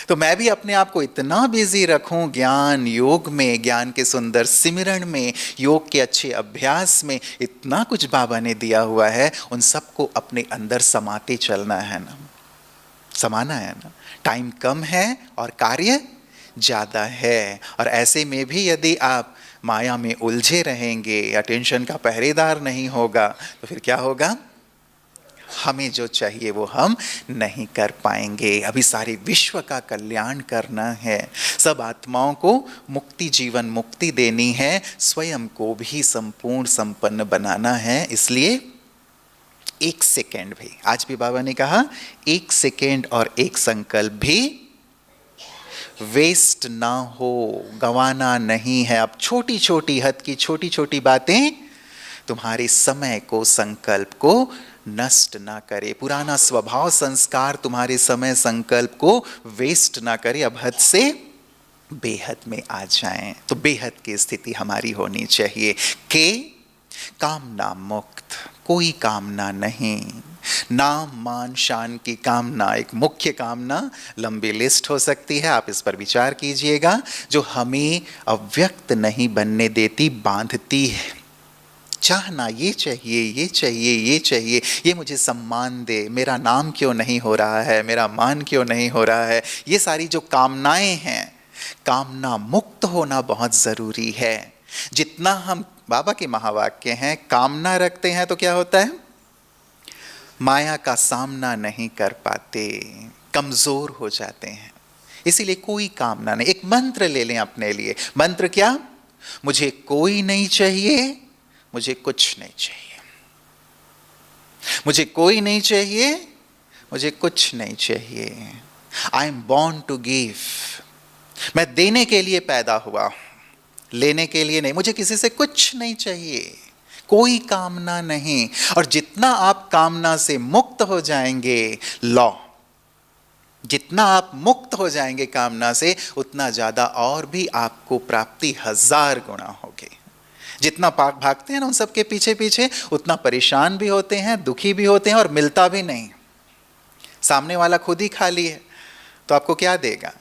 तो मैं भी अपने आप को इतना बिजी रखूं ज्ञान योग में, ज्ञान के सुंदर सिमरण में, योग के अच्छे अभ्यास में, इतना कुछ बाबा ने दिया हुआ है, उन सबको अपने अंदर समाते चलना है ना, समाना है ना। टाइम कम है और कार्य ज़्यादा है, और ऐसे में भी यदि आप माया में उलझे रहेंगे, अटेंशन का पहरेदार नहीं होगा, तो फिर क्या होगा? हमें जो चाहिए वो हम नहीं कर पाएंगे। अभी सारे विश्व का कल्याण करना है, सब आत्माओं को मुक्ति, जीवन मुक्ति देनी है, स्वयं को भी संपूर्ण संपन्न बनाना है। इसलिए 1 सेकेंड भी, आज भी बाबा ने कहा 1 सेकेंड और 1 संकल्प भी वेस्ट ना हो, गंवाना नहीं है। अब छोटी छोटी हद की छोटी छोटी बातें तुम्हारे समय को, संकल्प को नष्ट ना करे। पुराना स्वभाव संस्कार तुम्हारे समय संकल्प को वेस्ट ना करे, अब हद से बेहद में आ जाएं। तो बेहद की स्थिति हमारी होनी चाहिए कि कामना मुक्त, कोई कामना नहीं, नाम मान शान की कामना एक मुख्य कामना, लंबी लिस्ट हो सकती है, आप इस पर विचार कीजिएगा, जो हमें अव्यक्त नहीं बनने देती, बांधती है। चाहना ये चाहिए, ये चाहिए, ये चाहिए, ये मुझे सम्मान दे, मेरा नाम क्यों नहीं हो रहा है, मेरा मान क्यों नहीं हो रहा है, ये सारी जो कामनाएं हैं, कामना मुक्त होना बहुत ज़रूरी है। जितना हम, बाबा के महावाक्य हैं, कामना रखते हैं तो क्या होता है, माया का सामना नहीं कर पाते, कमज़ोर हो जाते हैं। इसीलिए कोई कामना नहीं। एक मंत्र ले लें अपने लिए। मंत्र क्या, मुझे कोई नहीं चाहिए, मुझे कुछ नहीं चाहिए, मुझे कोई नहीं चाहिए, मुझे कुछ नहीं चाहिए। I am born to give, मैं देने के लिए पैदा हुआ, लेने के लिए नहीं। मुझे किसी से कुछ नहीं चाहिए, कोई कामना नहीं। और जितना आप कामना से मुक्त हो जाएंगे, लॉ, जितना आप मुक्त हो जाएंगे कामना से, उतना ज्यादा और भी आपको प्राप्ति 1000 गुना होगी। जितना भागते हैं ना उन सबके पीछे पीछे, उतना परेशान भी होते हैं, दुखी भी होते हैं, और मिलता भी नहीं। सामने वाला खुद ही खाली है तो आपको क्या देगा?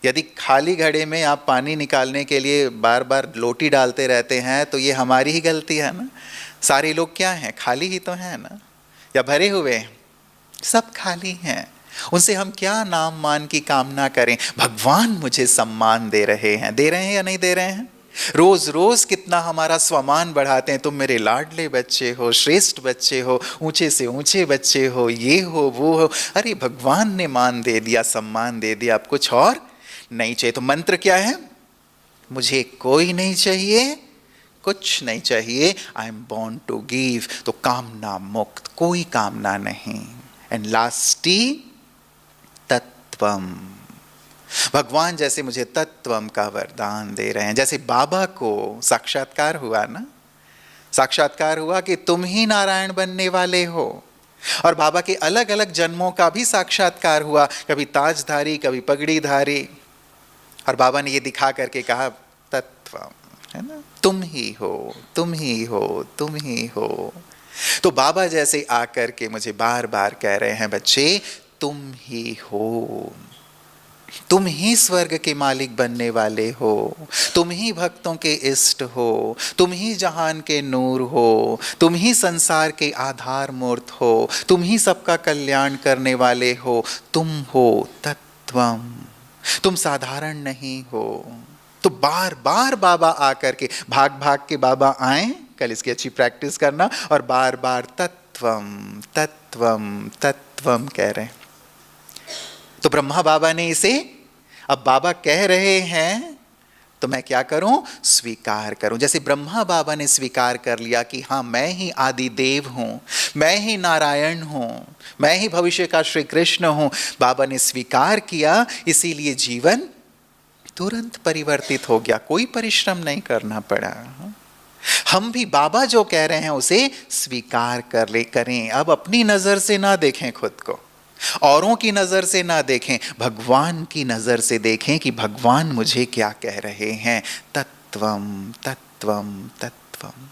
यदि खाली घड़े में आप पानी निकालने के लिए बार बार लोटी डालते रहते हैं तो ये हमारी ही गलती है ना। सारे लोग क्या हैं, खाली ही तो हैं ना, या भरे हुए हैं? सब खाली हैं। उनसे हम क्या नाम मान की कामना करें? भगवान मुझे सम्मान दे रहे हैं, दे रहे हैं या नहीं दे रहे हैं? रोज रोज कितना हमारा स्वमान बढ़ाते हैं, तुम मेरे लाडले बच्चे हो, श्रेष्ठ बच्चे हो, ऊंचे से ऊंचे बच्चे हो, ये हो वो हो। अरे भगवान ने मान दे दिया, सम्मान दे दिया, अब कुछ और नहीं चाहिए। तो मंत्र क्या है? मुझे कोई नहीं चाहिए, कुछ नहीं चाहिए, I am born to give. तो कामना मुक्त, कोई कामना नहीं। एंड लास्टी तत्वम, भगवान जैसे मुझे तत्वम का वरदान दे रहे हैं। जैसे बाबा को साक्षात्कार हुआ ना, साक्षात्कार हुआ कि तुम ही नारायण बनने वाले हो। और बाबा के अलग अलग जन्मों का भी साक्षात्कार हुआ, कभी ताजधारी, कभी पगड़ीधारी। और बाबा ने ये दिखा करके कहा, तत्वम है ना, तुम ही हो, तुम ही हो, तुम ही हो। तो बाबा जैसे आकर के मुझे बार बार कह रहे हैं, बच्चे तुम ही हो, तुम ही स्वर्ग के मालिक बनने वाले हो, तुम ही भक्तों के इष्ट हो, तुम ही जहान के नूर हो, तुम ही संसार के आधार मूर्त हो, तुम ही सबका कल्याण करने वाले हो, तुम हो तत्वम, तुम साधारण नहीं हो। तो बार बार बाबा आकर के, भाग भाग के बाबा आए, कल इसकी अच्छी प्रैक्टिस करना, और बार बार तत्वम तत्वम तत्वम कह रहे हैं। तो ब्रह्मा बाबा ने इसे, अब बाबा कह रहे हैं तो मैं क्या करूं? स्वीकार करूं। जैसे ब्रह्मा बाबा ने स्वीकार कर लिया कि हाँ, मैं ही आदि देव हूं, मैं ही नारायण हूं, मैं ही भविष्य का श्री कृष्ण हूं। बाबा ने स्वीकार किया, इसीलिए जीवन तुरंत परिवर्तित हो गया, कोई परिश्रम नहीं करना पड़ा। हम भी बाबा जो कह रहे हैं उसे स्वीकार करें। अब अपनी नजर से ना देखें खुद को, औरों की नजर से ना देखें, भगवान की नजर से देखें कि भगवान मुझे क्या कह रहे हैं। तत्वम तत्वम तत्वम।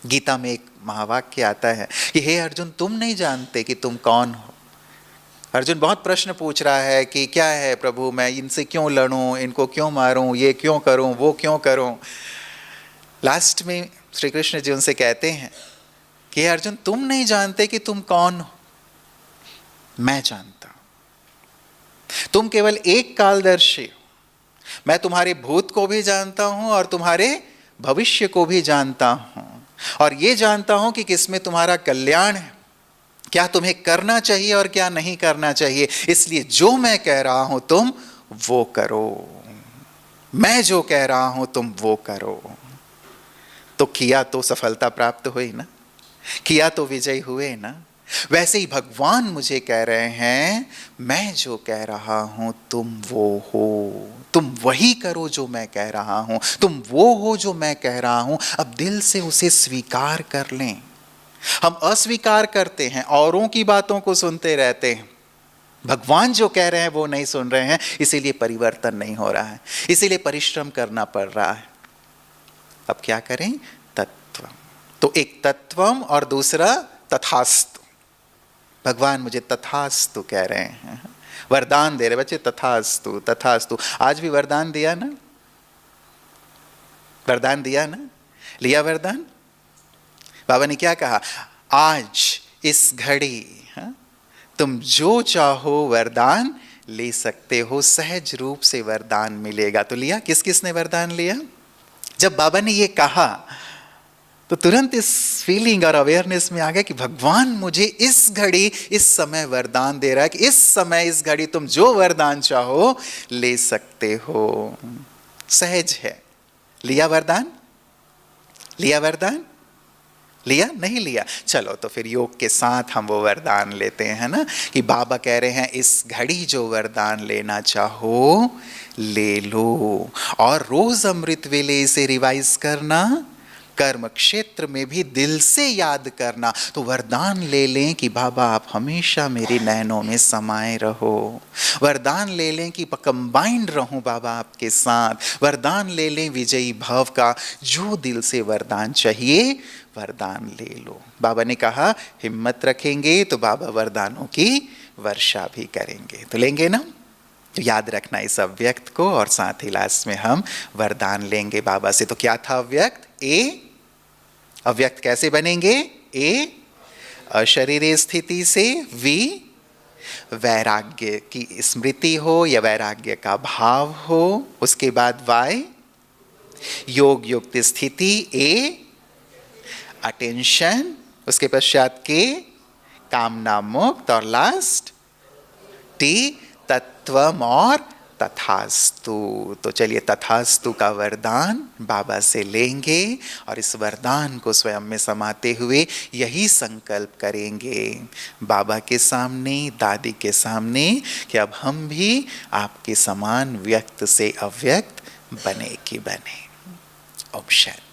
गीता में एक महावाक्य आता है कि हे अर्जुन, तुम नहीं जानते कि तुम कौन हो। अर्जुन बहुत प्रश्न पूछ रहा है कि क्या है प्रभु, मैं इनसे क्यों लड़ूं, इनको क्यों मारूं, ये क्यों करूं, वो क्यों करूं। लास्ट में श्री कृष्ण जी उनसे कहते हैं कि हे अर्जुन, तुम नहीं जानते कि तुम कौन हो, मैं जानता हूं। तुम केवल एक कालदर्शी हो। मैं तुम्हारे भूत को भी जानता हूं और तुम्हारे भविष्य को भी जानता हूं, और ये जानता हूं कि किसमें तुम्हारा कल्याण है, क्या तुम्हें करना चाहिए और क्या नहीं करना चाहिए। इसलिए जो मैं कह रहा हूं तुम वो करो, मैं जो कह रहा हूं तुम वो करो। तो किया तो सफलता प्राप्त हुई ना, किया तो विजय हुए ना। वैसे ही भगवान मुझे कह रहे हैं, मैं जो कह रहा हूं तुम वो हो, तुम वही करो जो मैं कह रहा हूं, तुम वो हो जो मैं कह रहा हूं। अब दिल से उसे स्वीकार कर लें। हम अस्वीकार करते हैं, औरों की बातों को सुनते रहते हैं, भगवान जो कह रहे हैं वो नहीं सुन रहे हैं, इसीलिए परिवर्तन नहीं हो रहा है, इसीलिए परिश्रम करना पड़ रहा है। अब क्या करें? तत्वम। तो एक तत्वम और दूसरा तथास्तु। भगवान मुझे तथास्तु कह रहे हैं, वरदान दे रहे बच्चे, तथास्तु तथास्तु। आज भी वरदान दिया ना, वरदान दिया ना, लिया वरदान। बाबा ने क्या कहा, आज इस घड़ी तुम जो चाहो वरदान ले सकते हो, सहज रूप से वरदान मिलेगा। तो लिया, किस किस ने वरदान लिया? जब बाबा ने ये कहा तो तुरंत इस फीलिंग और अवेयरनेस में आ गया कि भगवान मुझे इस घड़ी इस समय वरदान दे रहा है कि इस समय इस घड़ी तुम जो वरदान चाहो ले सकते हो। सहज है। लिया वरदान? लिया वरदान? लिया? नहीं लिया? चलो तो फिर योग के साथ हम वो वरदान लेते हैं ना, कि बाबा कह रहे हैं इस घड़ी जो वरदान लेना चाहो ले लो, और रोज अमृत वेले इसे रिवाइज करना, कर्म क्षेत्र में भी दिल से याद करना। तो वरदान ले लें कि बाबा आप हमेशा मेरे नैनों में समाये रहो, वरदान ले लें कि कंबाइंड रहूं बाबा आपके साथ, वरदान ले लें विजयी भाव का। जो दिल से वरदान चाहिए वरदान ले लो। बाबा ने कहा हिम्मत रखेंगे तो बाबा वरदानों की वर्षा भी करेंगे। तो लेंगे ना? तो याद रखना इस अव्यक्त को, और साथ ही लास्ट में हम वरदान लेंगे बाबा से। तो क्या था अव्यक्त? ए। अव्यक्त कैसे बनेंगे? ए अशरीरी स्थिति से, वी वैराग्य की स्मृति हो या वैराग्य का भाव हो, उसके बाद वाई योग युक्त स्थिति, ए अटेंशन, उसके पश्चात के कामना मुक्त, और लास्ट टी तत्वम और तथास्तु। तो चलिए तथास्तु का वरदान बाबा से लेंगे, और इस वरदान को स्वयं में समाते हुए यही संकल्प करेंगे बाबा के सामने, दादी के सामने, कि अब हम भी आपके समान व्यक्त से अव्यक्त बने कि बने। ओम शांति।